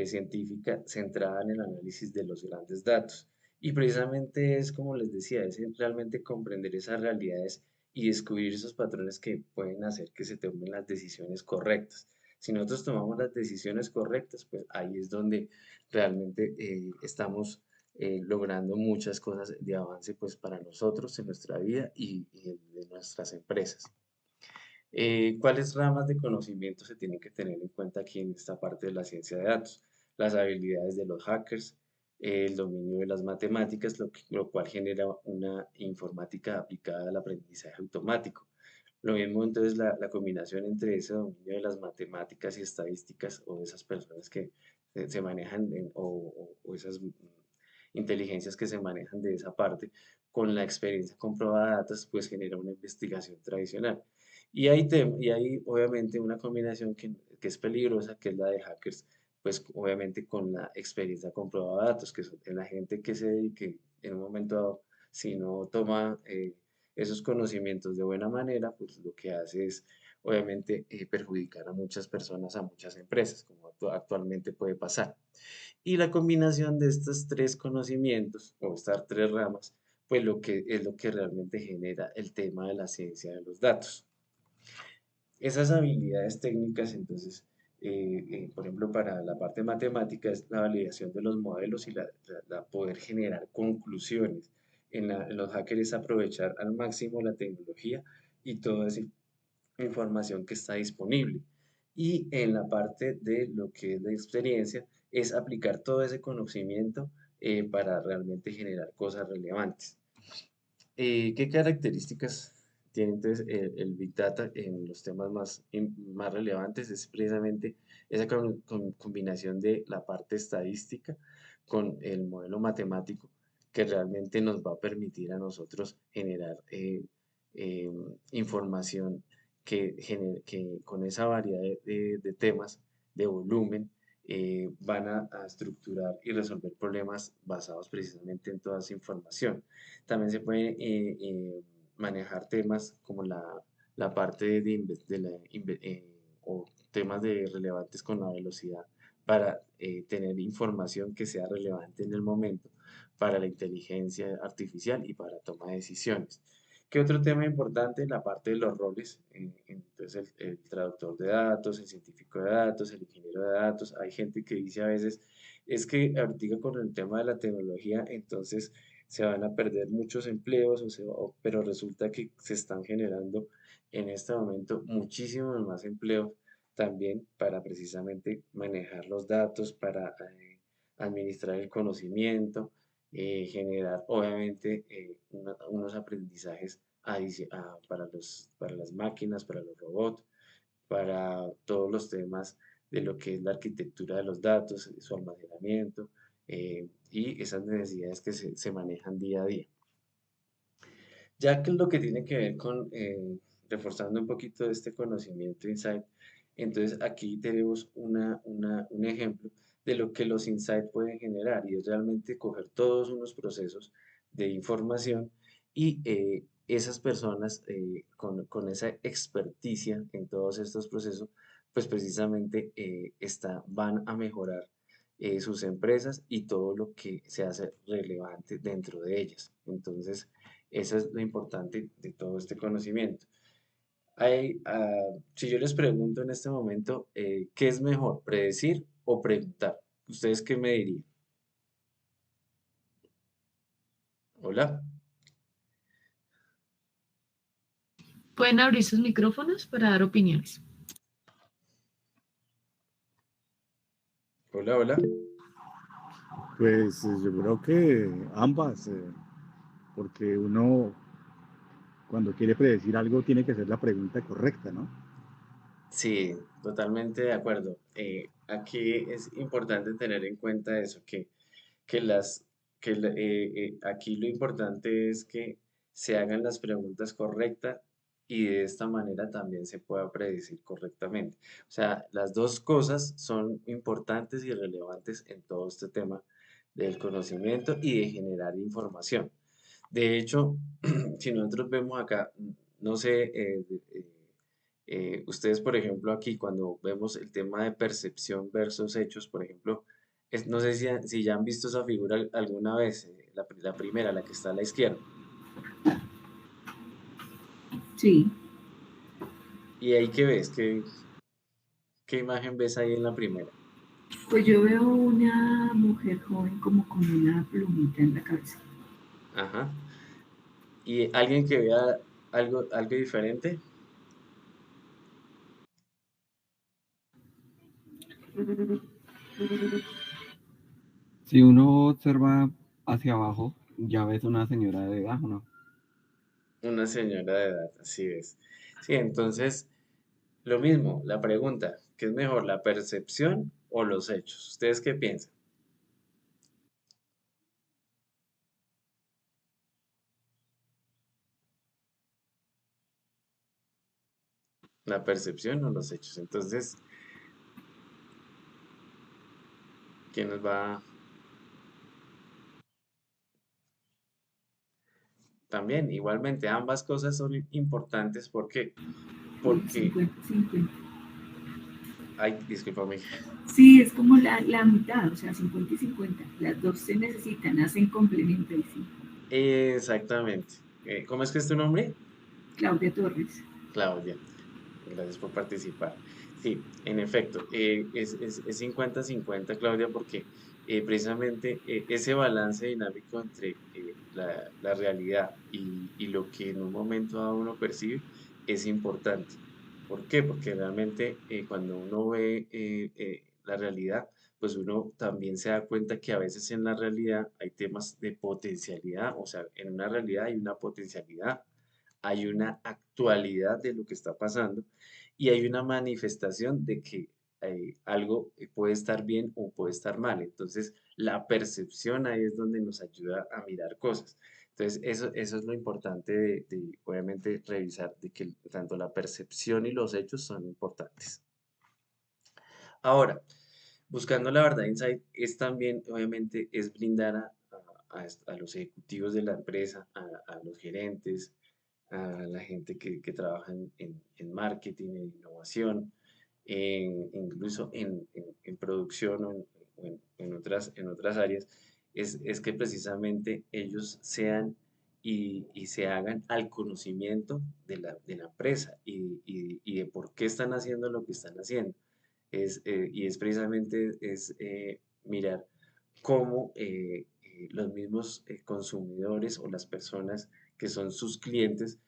científica centrada en el análisis de los grandes datos. Y precisamente es, como les decía, es realmente comprender esas realidades y descubrir esos patrones que pueden hacer que se tomen las decisiones correctas. Si nosotros tomamos las decisiones correctas, pues ahí es donde realmente estamos logrando muchas cosas de avance pues para nosotros en nuestra vida y de nuestras empresas. ¿Cuáles ramas de conocimiento se tienen que tener en cuenta aquí en esta parte de la ciencia de datos? Las habilidades de los hackers, el dominio de las matemáticas, lo cual genera una informática aplicada al aprendizaje automático. Lo mismo entonces la combinación entre ese dominio de las matemáticas y estadísticas o de esas personas que se manejan o esas inteligencias que se manejan de esa parte con la experiencia comprobada de datos, pues genera una investigación tradicional. Y hay obviamente una combinación que es peligrosa, que es la de hackers, pues obviamente con la experiencia comprobada de datos, que son la gente que se dedique en un momento dado, si no toma esos conocimientos de buena manera, pues lo que hace es obviamente perjudicar a muchas personas, a muchas empresas, como actualmente puede pasar. Y la combinación de estos tres conocimientos o estas tres ramas, pues lo que es lo que realmente genera el tema de la ciencia de los datos. Esas habilidades técnicas, entonces, por ejemplo, para la parte matemática es la validación de los modelos y la poder generar conclusiones. En los hackers es aprovechar al máximo la tecnología y toda esa información que está disponible. Y en la parte de lo que es la experiencia, es aplicar todo ese conocimiento para realmente generar cosas relevantes. ¿Qué características tiene entonces el Big Data en los temas más relevantes? Es precisamente esa combinación de la parte estadística con el modelo matemático que realmente nos va a permitir a nosotros generar eh, información que con esa variedad de temas, de volumen, van a estructurar y resolver problemas basados precisamente en toda esa información. También se pueden manejar temas como la parte o temas relevantes con la velocidad para tener información que sea relevante en el momento para la inteligencia artificial y para toma de decisiones. ¿Qué otro tema importante? La parte de los roles. Entonces, el traductor de datos, el científico de datos, el ingeniero de datos. Hay gente que dice a veces, es que ahorita con el tema de la tecnología, entonces se van a perder muchos empleos, pero resulta que se están generando en este momento muchísimos más empleos también para precisamente manejar los datos, para administrar el conocimiento, generar obviamente unos aprendizajes para las máquinas, para los robots, para todos los temas de lo que es la arquitectura de los datos, su almacenamiento y esas necesidades que se manejan día a día. Ya que lo que tiene que ver con reforzando un poquito de este conocimiento insight, entonces aquí tenemos un ejemplo de lo que los insights pueden generar y es realmente coger todos unos procesos de información y esas personas con esa experticia en todos estos procesos, pues precisamente van a mejorar sus empresas y todo lo que se hace relevante dentro de ellas. Entonces, eso es lo importante de todo este conocimiento. Si yo les pregunto en este momento, ¿qué es mejor, predecir o preguntar? ¿Ustedes qué me dirían? Hola, Pueden abrir sus micrófonos para dar opiniones. hola, hola. Pues yo creo que ambas, porque uno cuando quiere predecir algo tiene que hacer la pregunta correcta, ¿no? Sí, totalmente de acuerdo. Aquí es importante tener en cuenta eso, que las, aquí lo importante es que se hagan las preguntas correctas y de esta manera también se pueda predecir correctamente. O sea, las dos cosas son importantes y relevantes en todo este tema del conocimiento y de generar información. De hecho, si nosotros vemos acá, no sé, ustedes, por ejemplo, aquí cuando vemos el tema de percepción versus hechos, por ejemplo, no sé si ya han visto esa figura alguna vez, la primera, la que está a la izquierda. Sí, ¿Y ahí qué ves? ¿Qué imagen ves ahí en la primera? pues yo veo una mujer joven como con una plumita en la cabeza. Ajá. ¿Y alguien que vea algo diferente? Si uno observa hacia abajo, ya ves una señora de edad, ¿no? Una señora de edad, así es. Sí, entonces, lo mismo, la pregunta, ¿qué es mejor, la percepción o los hechos? ¿Ustedes qué piensan? ¿La percepción o los hechos? Entonces, ¿quién nos va? También, igualmente, ambas cosas son importantes. ¿Por qué? Porque, 50-50. ay, discúlpame. Sí, es como la mitad, o sea, 50 y 50. Las dos se necesitan, hacen complemento y sí. Exactamente. ¿Cómo es que es tu nombre? Claudia Torres. Claudia. Gracias por participar. Sí, en efecto, es 50-50, Claudia, porque precisamente ese balance dinámico entre la realidad y lo que en un momento dado uno percibe es importante. ¿Por qué? Porque realmente cuando uno ve la realidad, pues uno también se da cuenta que a veces en la realidad hay temas de potencialidad, o sea, en una realidad hay una potencialidad, hay una actualidad de lo que está pasando y hay una manifestación de que algo puede estar bien o puede estar mal. Entonces, la percepción ahí es donde nos ayuda a mirar cosas. Entonces, eso es lo importante obviamente, revisar de que tanto la percepción y los hechos son importantes. Ahora, buscando la verdad insight es también, obviamente, es brindar a los ejecutivos de la empresa, a los gerentes, a la gente que trabaja en marketing, en innovación, incluso en producción en otras áreas, es que precisamente ellos sean y se hagan al conocimiento de la empresa y de por qué están haciendo lo que están haciendo. Y es precisamente mirar cómo los mismos consumidores o las personas que son sus clientes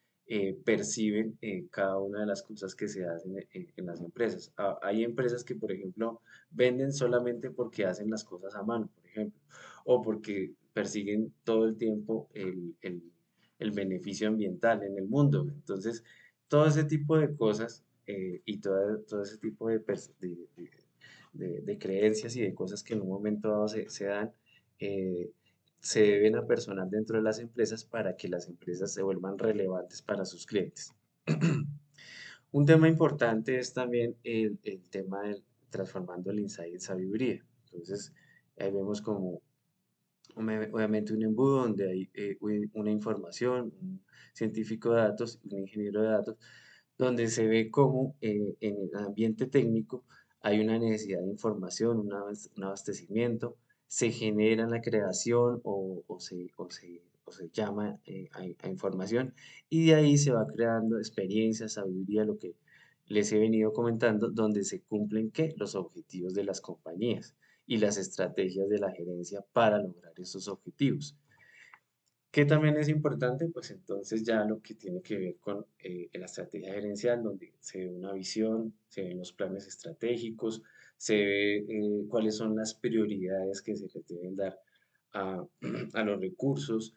perciben cada una de las cosas que se hacen en las empresas. Hay empresas que, por ejemplo, venden solamente porque hacen las cosas a mano, por ejemplo, o porque persiguen todo el tiempo el beneficio ambiental en el mundo. Entonces, todo ese tipo de cosas y todo ese tipo de creencias y de cosas que en un momento dado se dan, eh, se deben apersonar dentro de las empresas para que las empresas se vuelvan relevantes para sus clientes. Un tema importante es también el tema del transformando el insight en sabiduría. Entonces, ahí vemos como obviamente un embudo donde hay una información, un científico de datos, un ingeniero de datos, donde se ve cómo en el ambiente técnico hay una necesidad de información, un abastecimiento, se genera la creación o se llama a información y de ahí se va creando experiencia, sabiduría, lo que les he venido comentando, donde se cumplen ¿qué? Los objetivos de las compañías y las estrategias de la gerencia para lograr esos objetivos. ¿Qué también es importante? Pues entonces ya lo que tiene que ver con la estrategia gerencial, donde se ve una visión, se ven los planes estratégicos, se ve cuáles son las prioridades que se les deben dar a, a los recursos,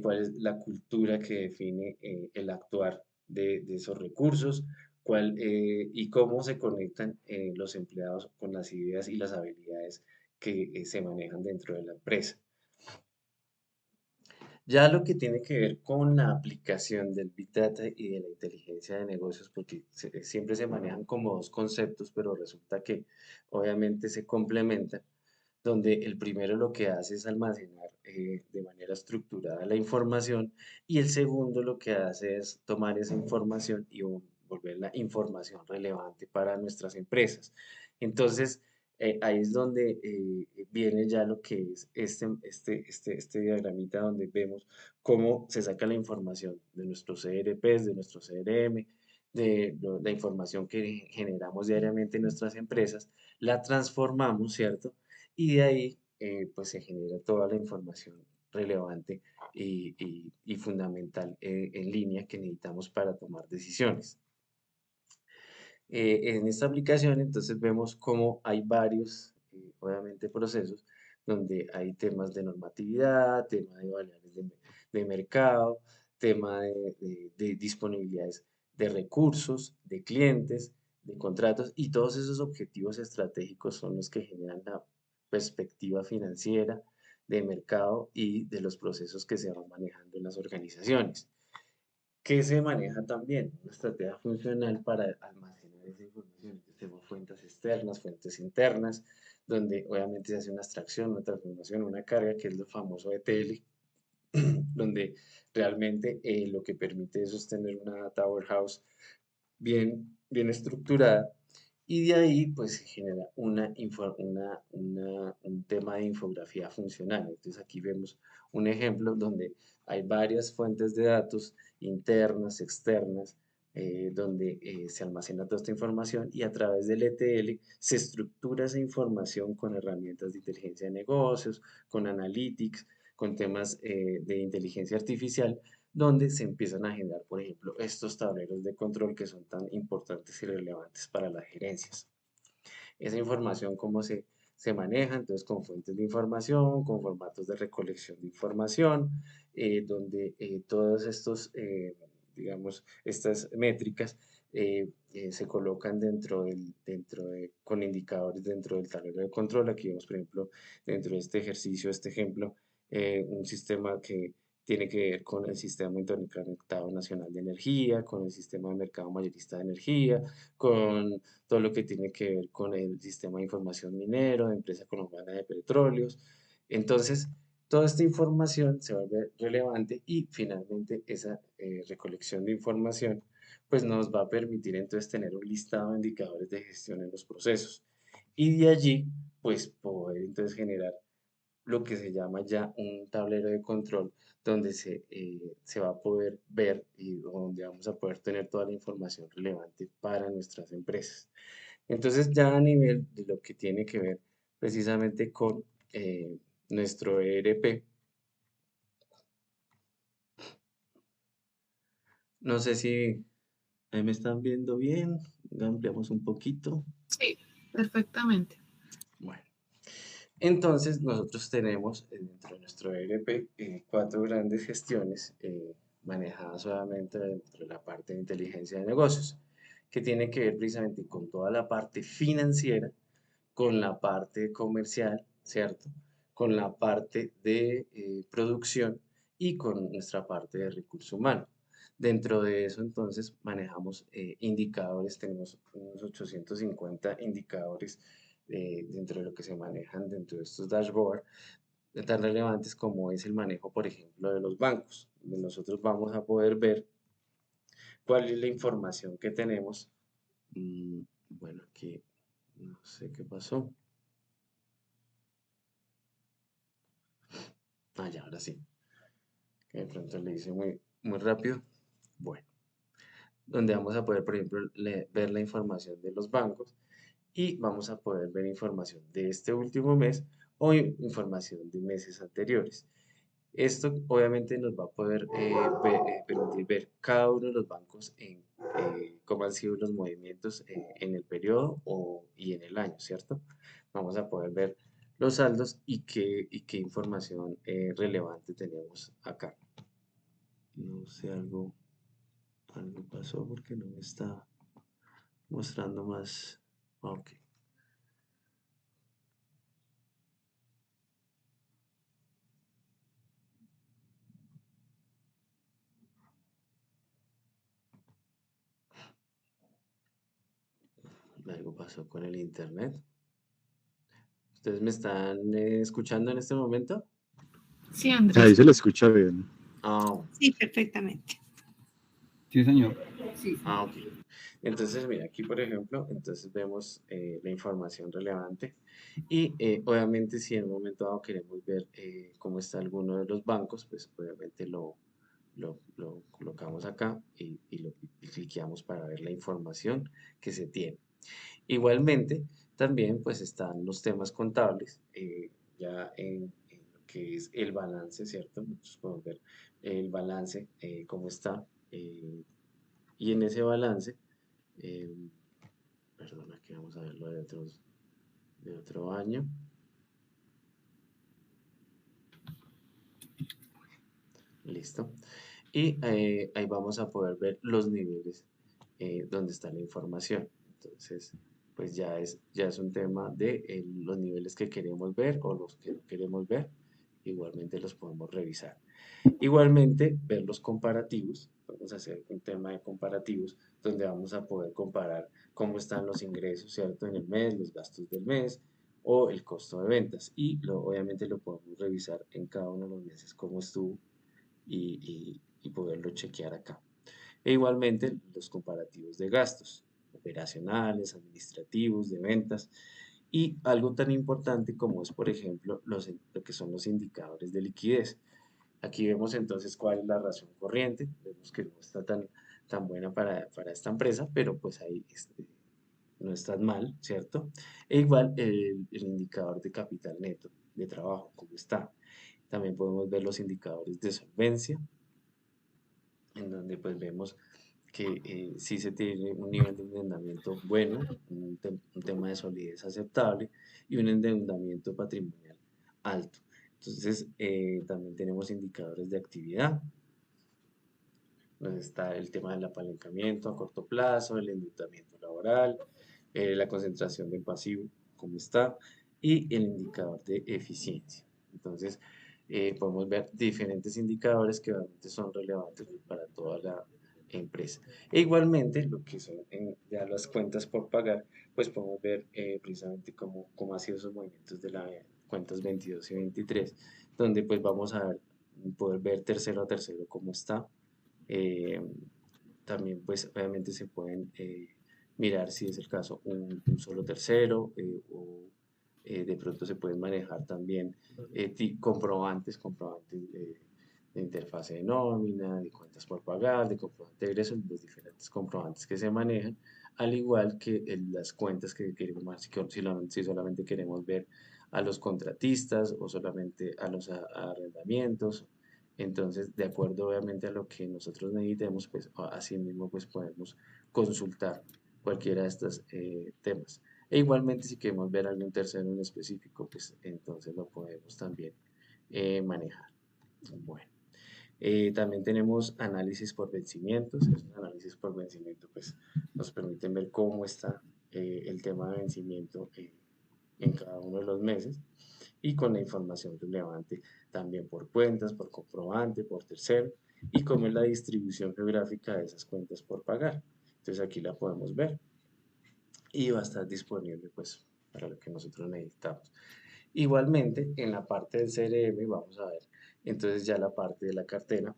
cuál es la cultura que define el actuar de esos recursos, y cómo se conectan los empleados con las ideas y las habilidades que se manejan dentro de la empresa. Ya lo que tiene que ver con la aplicación del Big Data y de la inteligencia de negocios, porque siempre se manejan como dos conceptos, pero resulta que obviamente se complementan, donde el primero lo que hace es almacenar de manera estructurada la información y el segundo lo que hace es tomar esa información y volverla información relevante para nuestras empresas. Entonces, ahí es donde viene ya lo que es este diagramita donde vemos cómo se saca la información de nuestros ERPs, de nuestros CRM, la información que generamos diariamente en nuestras empresas, la transformamos, ¿cierto? Y de ahí pues se genera toda la información relevante y fundamental en línea que necesitamos para tomar decisiones. En esta aplicación entonces vemos cómo hay varios, obviamente, procesos donde hay temas de normatividad, tema de variables de mercado, tema de disponibilidades de recursos, de clientes, de contratos y todos esos objetivos estratégicos son los que generan la perspectiva financiera de mercado y de los procesos que se van manejando en las organizaciones. ¿Qué se maneja también? Una estrategia funcional para almacenar esa información. Tenemos fuentes externas, fuentes internas, donde obviamente se hace una extracción, una transformación, una carga, que es lo famoso ETL, donde realmente lo que permite eso es tener una data warehouse bien estructurada y de ahí pues se genera un tema de infografía funcional. Entonces aquí vemos un ejemplo donde hay varias fuentes de datos internas, externas, donde se almacena toda esta información y a través del ETL se estructura esa información con herramientas de inteligencia de negocios, con analytics, con temas de inteligencia artificial donde se empiezan a generar, por ejemplo, estos tableros de control que son tan importantes y relevantes para las gerencias. Esa información, cómo se maneja, entonces con fuentes de información, con formatos de recolección de información, donde todos estos, digamos, estas métricas se colocan con indicadores dentro del tablero de control. Aquí vemos, por ejemplo, dentro de este ejercicio, este ejemplo, un sistema que tiene que ver con el Sistema Interconectado Nacional de Energía, con el Sistema de Mercado Mayorista de Energía, con todo lo que tiene que ver con el Sistema de Información Minero, de Empresa Colombiana de Petróleos. Entonces, toda esta información se vuelve relevante y finalmente esa recolección de información pues nos va a permitir entonces tener un listado de indicadores de gestión en los procesos y de allí pues poder entonces generar lo que se llama ya un tablero de control donde se va a poder ver y donde vamos a poder tener toda la información relevante para nuestras empresas. Entonces ya a nivel de lo que tiene que ver precisamente con nuestro ERP, no sé si ahí me están viendo bien, ampliamos un poquito. Sí, perfectamente. Bueno. Entonces, nosotros tenemos dentro de nuestro ERP cuatro grandes gestiones manejadas obviamente dentro de la parte de inteligencia de negocios, que tiene que ver precisamente con toda la parte financiera, con la parte comercial, ¿cierto? Con la parte de producción y con nuestra parte de recurso humano. Dentro de eso, entonces, manejamos indicadores, tenemos unos 850 indicadores dentro de lo que se manejan dentro de estos dashboards, tan relevantes como es el manejo, por ejemplo, de los bancos, donde nosotros vamos a poder ver cuál es la información que tenemos. Bueno, aquí no sé qué pasó. Ah, ya, ahora sí. Que de pronto le hice muy rápido. Bueno, donde vamos a poder, por ejemplo, ver la información de los bancos y vamos a poder ver información de este último mes o información de meses anteriores. Esto obviamente nos va a poder permitir ver cada uno de los bancos en cómo han sido los movimientos en el periodo y en el año, ¿cierto? Vamos a poder ver los saldos y qué información relevante tenemos acá. No sé, algo pasó porque no me está mostrando más. Ok. Algo pasó con el internet. ¿Ustedes me están escuchando en este momento? Sí, Ahí Andrés. se lo escucha bien. Ah, Sí, perfectamente. Sí, señor. Sí, sí. ok. Entonces, mira, aquí por ejemplo, entonces vemos la información relevante y obviamente si en un momento dado queremos ver cómo está alguno de los bancos, pues obviamente lo colocamos acá y cliqueamos para ver la información que se tiene. Igualmente, también pues están los temas contables, ya en lo que es el balance, ¿cierto? Nosotros podemos ver el balance, cómo está, y en ese balance, eh, perdón, aquí vamos a verlo de otro año. Listo. Y ahí vamos a poder ver los niveles donde está la información. Entonces, pues ya es un tema de los niveles que queremos ver o los que no queremos ver. Igualmente los podemos revisar. Igualmente, ver los comparativos. Vamos a hacer un tema de comparativos donde vamos a poder comparar cómo están los ingresos, ¿cierto? En el mes, los gastos del mes o el costo de ventas. Y obviamente lo podemos revisar en cada uno de los meses cómo estuvo y poderlo chequear acá. E igualmente los comparativos de gastos operacionales, administrativos, de ventas y algo tan importante como es, por ejemplo, lo que son los indicadores de liquidez. Aquí vemos entonces cuál es la razón corriente, vemos que no está tan buena para esta empresa, pero pues ahí no está mal, ¿cierto? E igual el indicador de capital neto de trabajo, cómo está. También podemos ver los indicadores de solvencia, en donde pues vemos que sí se tiene un nivel de endeudamiento bueno, un tema de solidez aceptable y un endeudamiento patrimonial alto. Entonces, también tenemos indicadores de actividad, donde está el tema del apalancamiento a corto plazo, el endeudamiento laboral, la concentración del pasivo, cómo está, y el indicador de eficiencia. Entonces, podemos ver diferentes indicadores que realmente son relevantes para toda la empresa. E igualmente, lo que son ya las cuentas por pagar, pues podemos ver precisamente cómo han sido esos movimientos de las cuentas 22 y 23, donde pues vamos a poder ver tercero a tercero cómo está. Eh, También pues obviamente se pueden mirar si es el caso un solo tercero o de pronto se pueden manejar también comprobantes de interfase de nómina, de cuentas por pagar, de comprobante de ingresos, los diferentes comprobantes que se manejan, al igual que las cuentas que queremos más, si solamente queremos ver a los contratistas o solamente a los arrendamientos. Entonces, de acuerdo obviamente a lo que nosotros necesitemos, pues así mismo pues podemos consultar cualquiera de estos temas. E igualmente si queremos ver algún tercero en específico, pues entonces lo podemos también manejar. Bueno, también tenemos análisis por vencimientos. Esos análisis por vencimiento pues nos permiten ver cómo está el tema de vencimiento en cada uno de los meses y con la información relevante también por cuentas, por comprobante, por tercero y cómo es la distribución geográfica de esas cuentas por pagar. Entonces aquí la podemos ver y va a estar disponible pues para lo que nosotros necesitamos. Igualmente en la parte del CRM vamos a ver entonces ya la parte de la cartera,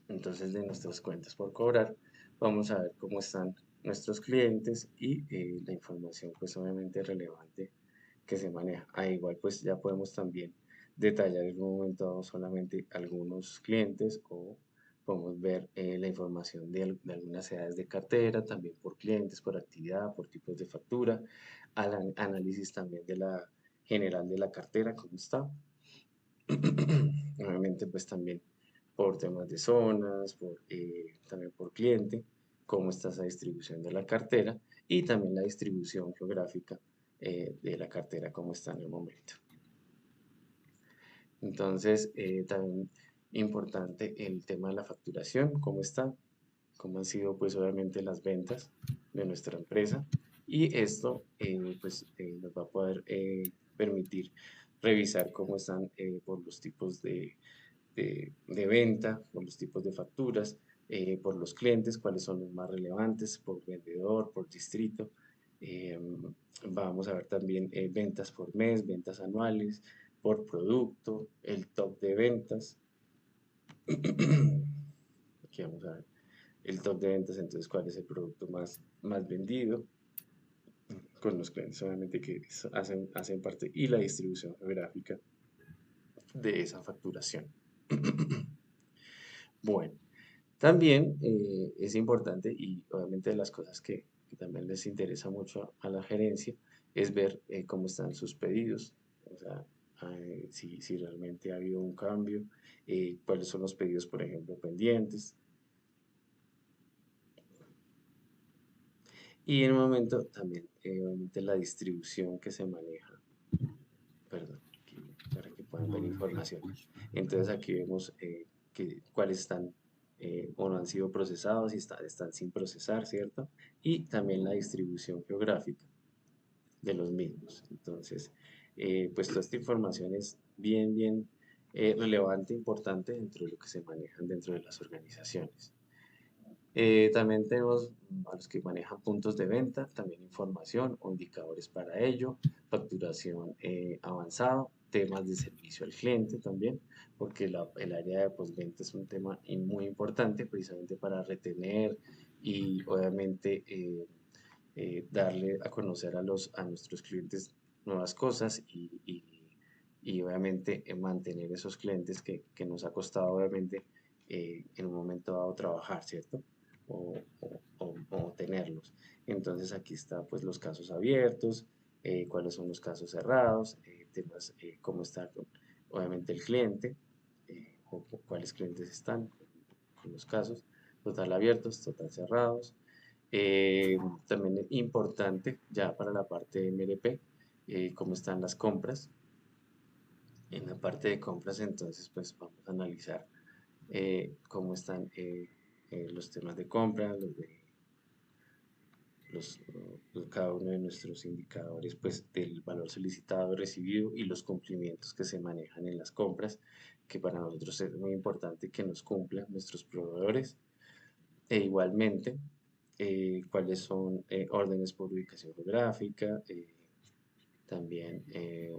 entonces de nuestras cuentas por cobrar, vamos a ver cómo están nuestros clientes y la información pues obviamente relevante que se maneja. Igual pues ya podemos también detallar en un momento dado solamente algunos clientes o podemos ver la información de algunas edades de cartera, también por clientes, por actividad, por tipos de factura, análisis también de la general de la cartera, cómo está. Obviamente pues también por temas de zonas, también por cliente, cómo está esa distribución de la cartera y también la distribución geográfica de la cartera, cómo está en el momento. Entonces, también importante el tema de la facturación, cómo está, cómo han sido pues obviamente las ventas de nuestra empresa y esto pues nos va a poder permitir revisar cómo están por los tipos de venta, por los tipos de facturas, por los clientes, cuáles son los más relevantes, por vendedor, por distrito. Eh, Vamos a ver también ventas por mes, ventas anuales, por producto, el top de ventas. Aquí vamos a ver el top de ventas, entonces cuál es el producto más vendido con los clientes, obviamente que hacen parte y la distribución geográfica de esa facturación. Bueno, también es importante y obviamente de las cosas que también les interesa mucho a la gerencia es ver cómo están sus pedidos, o sea, si realmente ha habido un cambio, cuáles son los pedidos, por ejemplo, pendientes. Y en un momento también, obviamente, la distribución que se maneja, perdón, para que puedan ver información. Entonces aquí vemos cuáles están o no han sido procesados y están sin procesar, ¿cierto? Y también la distribución geográfica de los mismos. Entonces, pues toda esta información es bien relevante, importante dentro de lo que se manejan dentro de las organizaciones. También tenemos a los que manejan puntos de venta, también información o indicadores para ello, facturación avanzado, temas de servicio al cliente también, porque el área de postventa es un tema muy importante precisamente para retener y obviamente darle a conocer a nuestros clientes nuevas cosas y obviamente mantener esos clientes que nos ha costado obviamente en un momento dado trabajar, ¿cierto? O tenerlos. Entonces aquí está pues los casos abiertos, cuáles son los casos cerrados, temas cómo está obviamente el cliente, o cuáles clientes están con los casos, total abiertos, total cerrados. También es importante ya para la parte de MLP, cómo están las compras. En la parte de compras entonces pues vamos a analizar cómo están los temas de compra, cada uno de nuestros indicadores pues del valor solicitado y recibido y los cumplimientos que se manejan en las compras, que para nosotros es muy importante que nos cumplan nuestros proveedores e igualmente cuáles son órdenes por ubicación geográfica, también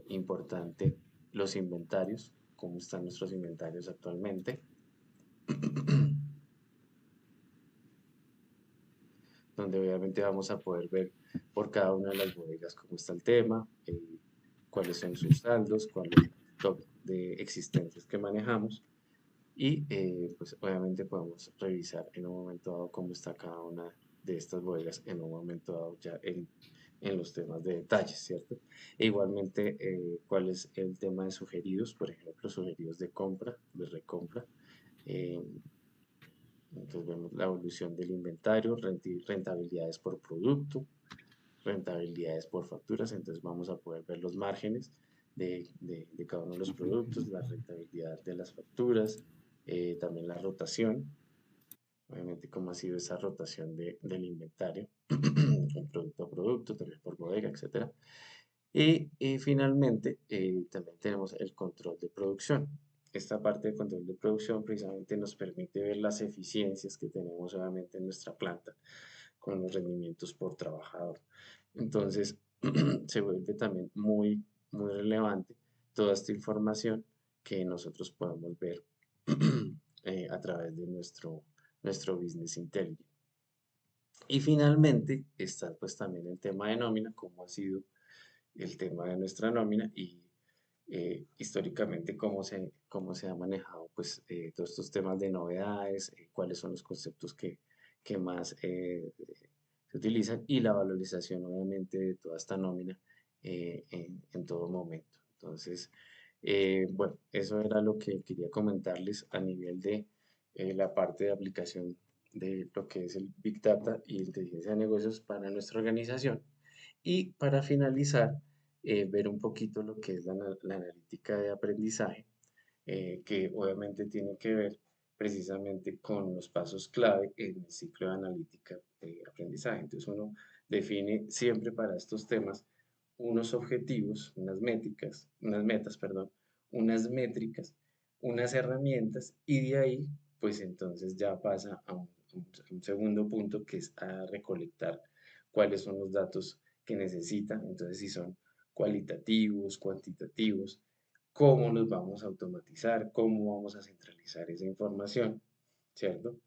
importante los inventarios, cómo están nuestros inventarios actualmente. Donde obviamente vamos a poder ver por cada una de las bodegas cómo está el tema, cuáles son sus saldos, cuál es el top de existencias que manejamos y pues obviamente podemos revisar en un momento dado cómo está cada una de estas bodegas en un momento dado ya en los temas de detalles, ¿cierto? E igualmente cuál es el tema de sugeridos, por ejemplo, sugeridos de compra, de recompra. eh, entonces vemos la evolución del inventario, rentabilidades por producto, rentabilidades por facturas, entonces vamos a poder ver los márgenes de cada uno de los productos, la rentabilidad de las facturas, también la rotación, obviamente cómo ha sido esa rotación del inventario, un producto a producto, también por bodega, etc. Y finalmente también tenemos el control de producción. Esta parte de control de producción precisamente nos permite ver las eficiencias que tenemos obviamente en nuestra planta con los rendimientos por trabajador. Entonces se vuelve también muy relevante toda esta información que nosotros podemos ver a través de nuestro Business Intelligence. Y finalmente está pues también el tema de nómina, cómo ha sido el tema de nuestra nómina y históricamente cómo se ha manejado pues todos estos temas de novedades, cuáles son los conceptos que más se utilizan y la valorización obviamente de toda esta nómina en todo momento. Entonces, Bueno, eso era lo que quería comentarles a nivel de la parte de aplicación de lo que es el Big Data y inteligencia de negocios para nuestra organización. Y para finalizar, ver un poquito lo que es la analítica de aprendizaje, que obviamente tiene que ver precisamente con los pasos clave en el ciclo de analítica de aprendizaje. Entonces uno define siempre para estos temas unos objetivos, unas metas, perdón, unas métricas, unas herramientas y de ahí pues entonces ya pasa a un segundo punto que es a recolectar cuáles son los datos que necesita, entonces si son cualitativos, cuantitativos, cómo los vamos a automatizar, cómo vamos a centralizar esa información, ¿cierto?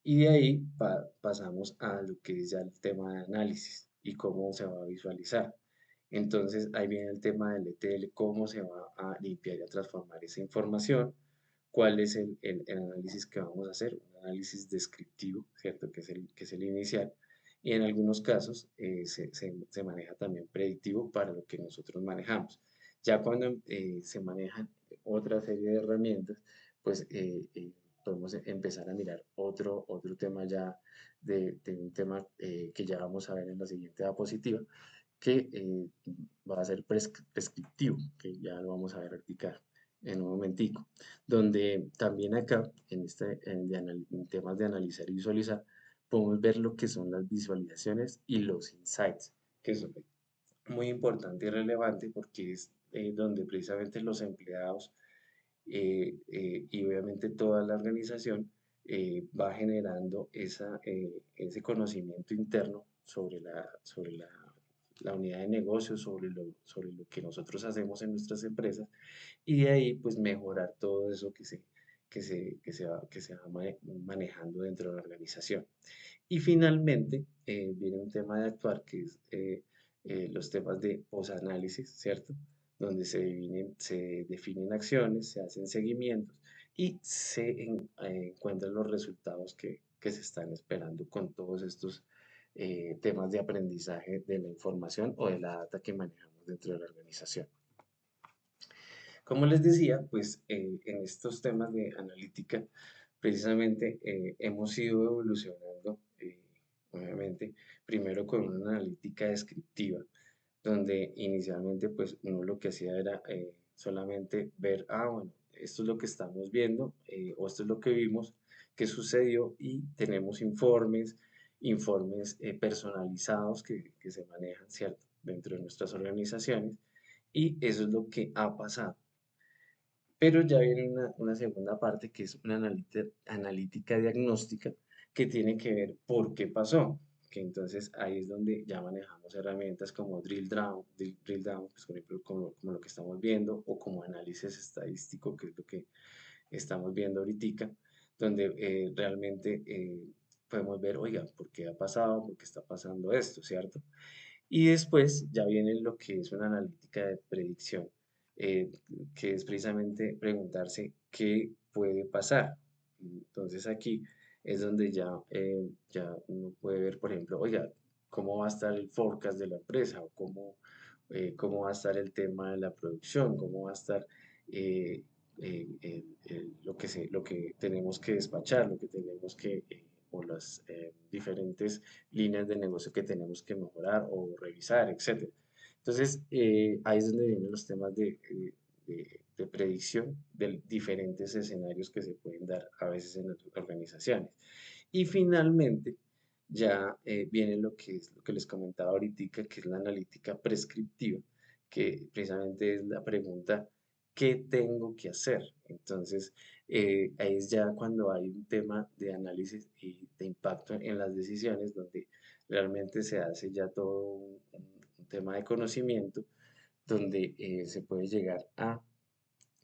Y de ahí pasamos a lo que es ya el tema de análisis y cómo se va a visualizar. Entonces ahí viene el tema del ETL, cómo se va a limpiar y a transformar esa información, cuál es el análisis que vamos a hacer, un análisis descriptivo, ¿cierto? Que es el inicial. Y en algunos casos se maneja también predictivo para lo que nosotros manejamos. Ya cuando se manejan otra serie de herramientas, pues podemos empezar a mirar otro tema ya de un tema que ya vamos a ver en la siguiente diapositiva, que va a ser prescriptivo, que ya lo vamos a ver practicar en un momentico, donde también acá, en temas de analizar y visualizar, podemos ver lo que son las visualizaciones y los insights, que son muy importante y relevante porque es donde precisamente los empleados y obviamente toda la organización va generando ese conocimiento interno la unidad de negocio, sobre lo que nosotros hacemos en nuestras empresas y de ahí pues mejorar todo eso que se va manejando dentro de la organización. Y finalmente viene un tema de actuar que es los temas de posanálisis, ¿cierto? Donde se definen acciones, se hacen seguimientos y encuentran los resultados que se están esperando con todos estos temas de aprendizaje de la información o de la data que manejamos dentro de la organización. Como les decía, pues en estos temas de analítica, precisamente hemos ido evolucionando, obviamente, primero con una analítica descriptiva, donde inicialmente pues uno lo que hacía era solamente ver, bueno, esto es lo que estamos viendo o esto es lo que vimos, qué sucedió y tenemos informes personalizados que se manejan, ¿cierto?, dentro de nuestras organizaciones y eso es lo que ha pasado. Pero ya viene una segunda parte que es una analítica diagnóstica que tiene que ver por qué pasó. Que entonces ahí es donde ya manejamos herramientas como drill down pues, por ejemplo, como lo que estamos viendo, o como análisis estadístico, que es lo que estamos viendo ahorita, donde realmente podemos ver, oiga, ¿por qué ha pasado? ¿Por qué está pasando esto? ¿Cierto? Y después ya viene lo que es una analítica de predicción, eh, que es precisamente preguntarse qué puede pasar. Entonces aquí es donde ya uno puede ver, por ejemplo, oiga, cómo va a estar el forecast de la empresa o cómo va a estar el tema de la producción, cómo va a estar eh, lo que tenemos que despachar, lo que tenemos o las diferentes líneas de negocio que tenemos que mejorar o revisar, etcétera. Entonces, ahí es donde vienen los temas de predicción de diferentes escenarios que se pueden dar a veces en las organizaciones. Y finalmente, ya viene lo que es lo que les comentaba ahorita, que es la analítica prescriptiva, que precisamente es la pregunta, ¿qué tengo que hacer? Entonces, ahí es ya cuando hay un tema de análisis y de impacto en las decisiones, donde realmente se hace ya todo un tema de conocimiento, donde se puede llegar a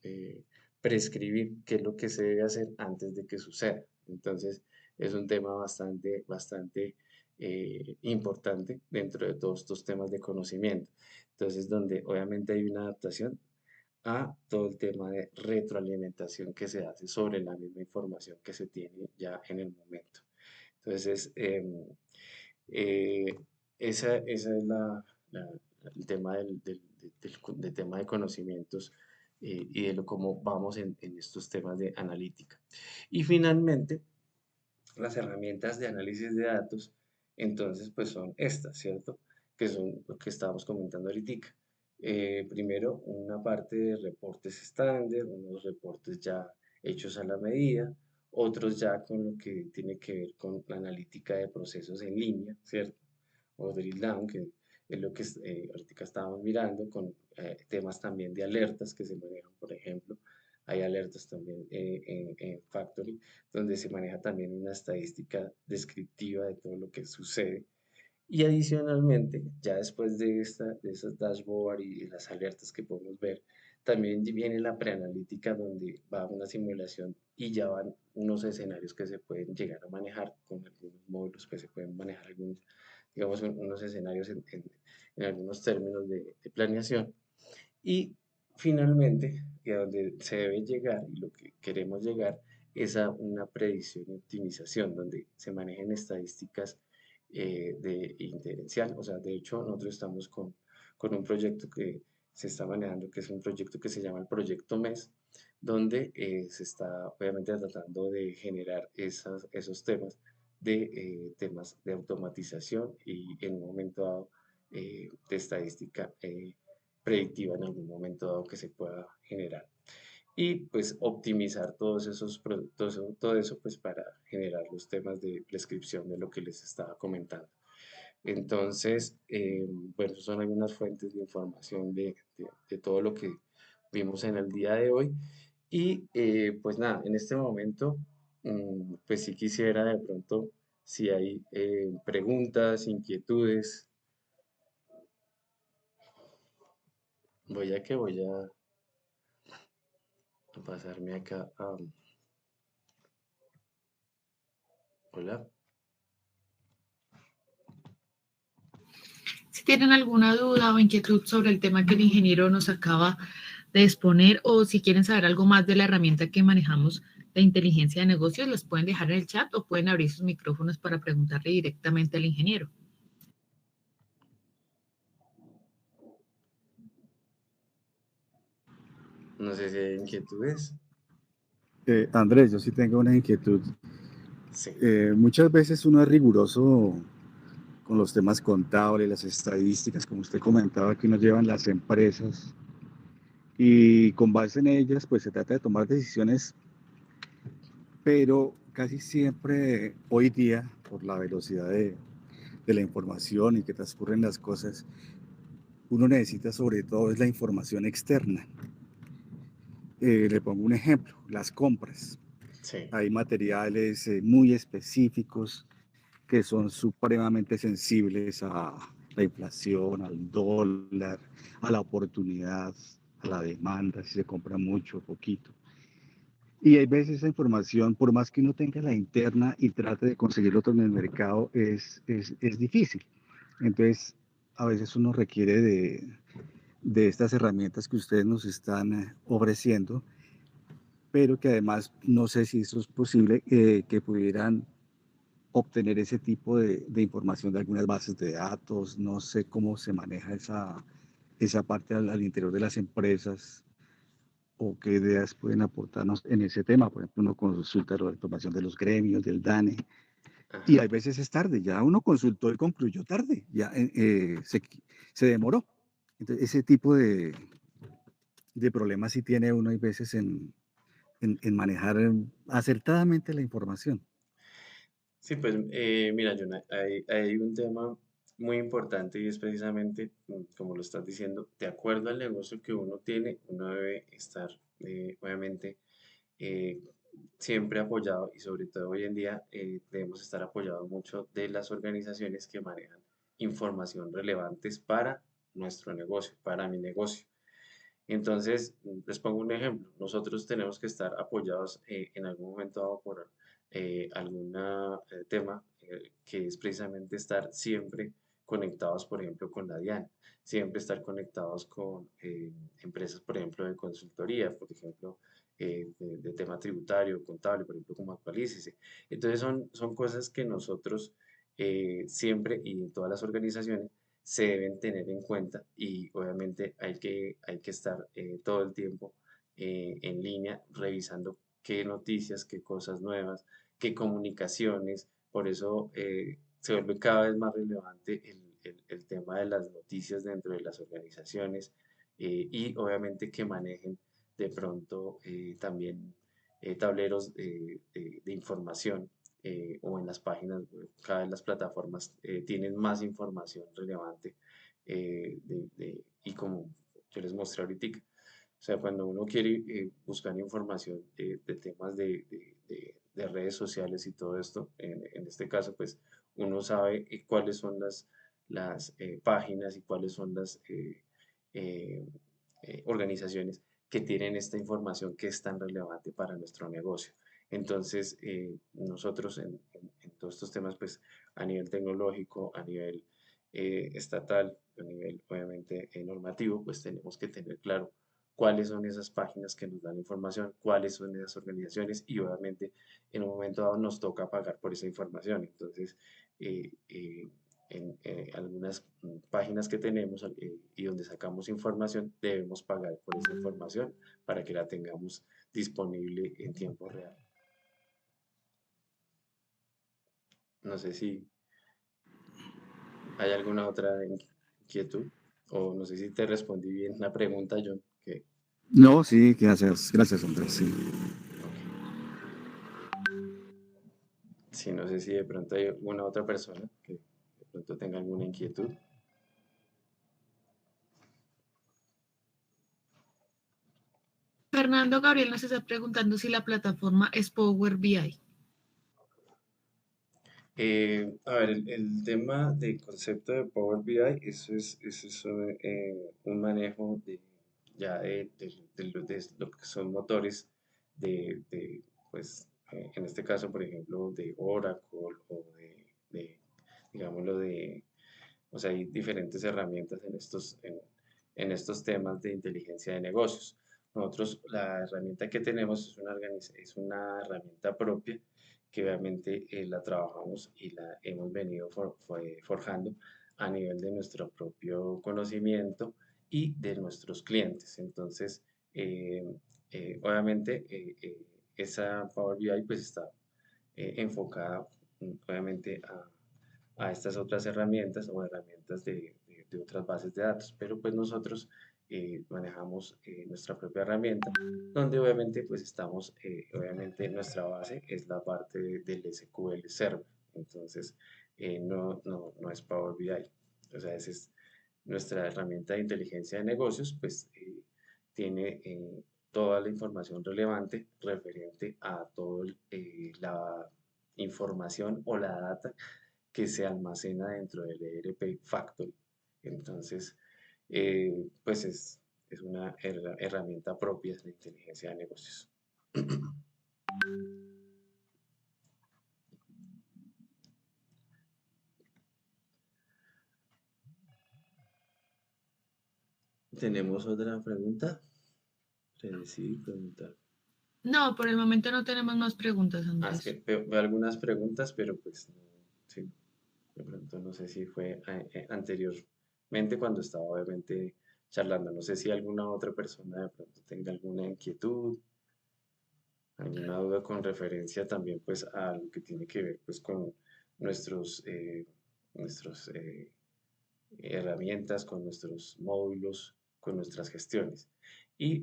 eh, prescribir qué es lo que se debe hacer antes de que suceda. Entonces, es un tema bastante importante dentro de todos estos temas de conocimiento. Entonces, donde obviamente hay una adaptación a todo el tema de retroalimentación que se hace sobre la misma información que se tiene ya en el momento. Entonces, eh, esa es el tema del tema de conocimientos y de lo cómo vamos en estos temas de analítica. Y finalmente, las herramientas de análisis de datos, entonces, pues son estas, ¿cierto? Que son lo que estábamos comentando ahorita. Primero, una parte de reportes estándar, unos reportes ya hechos a la medida, otros ya con lo que tiene que ver con la analítica de procesos en línea, ¿cierto? O drill down, que es lo que ahorita estábamos mirando, con temas también de alertas que se manejan, por ejemplo. Hay alertas también en Factory, donde se maneja también una estadística descriptiva de todo lo que sucede. Y adicionalmente, ya después de esas dashboard y las alertas que podemos ver, también viene la preanalítica donde va una simulación y ya van unos escenarios que se pueden llegar a manejar con algunos módulos que se pueden manejar algunos, digamos, unos escenarios en algunos términos de planeación. Y finalmente, y a donde se debe llegar y lo que queremos llegar es a una predicción y optimización donde se manejen estadísticas de inferencial. O sea, de hecho, nosotros estamos con un proyecto que se está manejando, que es un proyecto que se llama el Proyecto MES, donde se está obviamente tratando de generar esos temas de automatización y en un momento dado de estadística predictiva en algún momento dado que se pueda generar. Y pues optimizar todos esos productos, todo eso pues para generar los temas de prescripción de lo que les estaba comentando. Entonces, bueno, esas son algunas fuentes de información de todo lo que vimos en el día de hoy. Y pues nada, en este momento, pues sí quisiera de pronto, si hay preguntas, inquietudes, voy a pasarme acá a... Hola. Si tienen alguna duda o inquietud sobre el tema que el ingeniero nos acaba de exponer o si quieren saber algo más de la herramienta que manejamos de inteligencia de negocios, las pueden dejar en el chat o pueden abrir sus micrófonos para preguntarle directamente al ingeniero. No sé si hay inquietudes. Andrés, yo sí tengo una inquietud. Sí. Muchas veces uno es riguroso con los temas contables, las estadísticas, como usted comentaba, que nos llevan las empresas, y con base en ellas, pues se trata de tomar decisiones, pero casi siempre hoy día, por la velocidad de la información y que transcurren las cosas, uno necesita sobre todo es la información externa. Le pongo un ejemplo, las compras. Sí. Hay materiales muy específicos que son supremamente sensibles a la inflación, al dólar, a la oportunidad, a la demanda, si se compra mucho o poquito. Y hay veces esa información, por más que uno tenga la interna y trate de conseguirlo otro en el mercado, es difícil. Entonces, a veces uno requiere de estas herramientas que ustedes nos están ofreciendo, pero que además no sé si eso es posible, que pudieran obtener ese tipo de información de algunas bases de datos. No sé cómo se maneja esa parte al interior de las empresas o qué ideas pueden aportarnos en ese tema. Por ejemplo, uno consulta la información de los gremios, del DANE, y Ajá. hay veces es tarde, ya uno consultó y concluyó tarde, ya se demoró. Entonces, ese tipo de problemas sí tiene uno hay veces en manejar acertadamente la información. Sí, pues mira, Jonah, hay un tema muy importante y es precisamente, como lo estás diciendo, de acuerdo al negocio que uno tiene, uno debe estar, obviamente, eh, siempre apoyado y sobre todo hoy en día debemos estar apoyados mucho de las organizaciones que manejan información relevantes para nuestro negocio, para mi negocio. Entonces, les pongo un ejemplo. Nosotros tenemos que estar apoyados en algún momento dado por algún tema que es precisamente estar siempre conectados, por ejemplo, con la DIAN, siempre estar conectados con empresas, por ejemplo, de consultoría, por ejemplo, de tema tributario, contable, por ejemplo, como Actualícese. Entonces, son cosas que nosotros siempre y en todas las organizaciones se deben tener en cuenta y obviamente hay que estar todo el tiempo en línea, revisando qué noticias, qué cosas nuevas, qué comunicaciones. Por eso se vuelve cada vez más relevante el tema de las noticias dentro de las organizaciones y obviamente que manejen de pronto también tableros de información o en las páginas web. Cada vez las plataformas tienen más información relevante y como yo les mostré ahorita, o sea, cuando uno quiere buscar información de temas de redes sociales y todo esto, en este caso, pues uno sabe cuáles son las páginas y cuáles son las eh, organizaciones que tienen esta información que es tan relevante para nuestro negocio. Entonces, nosotros en todos estos temas, pues a nivel tecnológico, a nivel estatal, a nivel obviamente normativo, pues tenemos que tener claro cuáles son esas páginas que nos dan información, cuáles son esas organizaciones y obviamente en un momento dado nos toca pagar por esa información. Entonces, eh, eh, en algunas páginas que tenemos y donde sacamos información, debemos pagar por esa información para que la tengamos disponible en tiempo real. No sé si hay alguna otra inquietud o no sé si te respondí bien la pregunta, John, que, No, sí, gracias Andrés, sí. ok. Sí, no sé si de pronto hay alguna otra persona que de pronto tenga alguna inquietud. Fernando Gabriel nos está preguntando si la plataforma es Power BI. A ver, el tema del concepto de Power BI, eso es un manejo ya de lo que son motores pues, en este caso, por ejemplo, de Oracle o digámoslo, o sea, hay diferentes herramientas en estos temas de inteligencia de negocios. Nosotros, la herramienta que tenemos es una herramienta propia que obviamente la trabajamos y la hemos venido forjando a nivel de nuestro propio conocimiento y de nuestros clientes. Entonces, eh, obviamente, esa Power BI pues está enfocada obviamente a estas otras herramientas o herramientas de otras bases de datos, pero pues nosotros manejamos nuestra propia herramienta, donde obviamente pues estamos, obviamente nuestra base es la parte del SQL Server, entonces no es Power BI, o sea, esa es nuestra herramienta de inteligencia de negocios, pues tiene toda la información relevante referente a toda la información o la data que se almacena dentro del ERP Factory. Entonces, pues es una herramienta propia de inteligencia de negocios. ¿Tenemos otra pregunta? Predecir, preguntar. No, por el momento no tenemos más preguntas, Es que Andrés. veo algunas preguntas, pero pues no, sí, de pronto no sé si fue anteriormente cuando estaba obviamente charlando. No sé si alguna otra persona de pronto tenga alguna inquietud, alguna duda con referencia también pues a lo que tiene que ver pues con nuestros, nuestros herramientas, con nuestros módulos, con nuestras gestiones. Y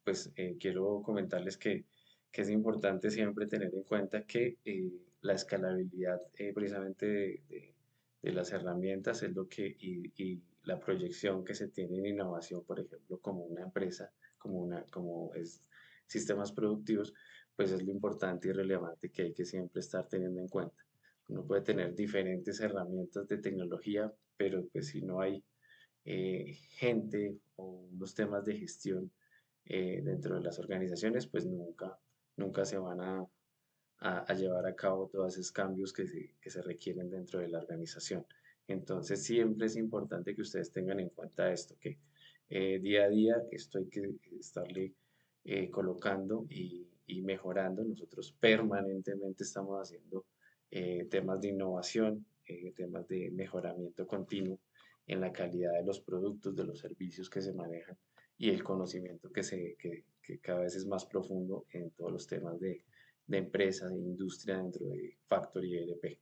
pues quiero comentarles que es importante siempre tener en cuenta que la escalabilidad precisamente de las herramientas es lo y la proyección que se tiene en innovación, por ejemplo, como una empresa, como es sistemas productivos, pues es lo importante y relevante que hay que siempre estar teniendo en cuenta. Uno puede tener diferentes herramientas de tecnología, pero pues si no hay gente o unos temas de gestión dentro de las organizaciones, pues nunca se van a llevar a cabo todos esos cambios que se requieren dentro de la organización. Entonces siempre es importante que ustedes tengan en cuenta esto, que día a día esto hay que estarle colocando y mejorando. Nosotros permanentemente estamos haciendo temas de innovación, temas de mejoramiento continuo en la calidad de los productos, de los servicios que se manejan y el conocimiento que cada vez es más profundo en todos los temas de empresa, de industria dentro de Factory ERP.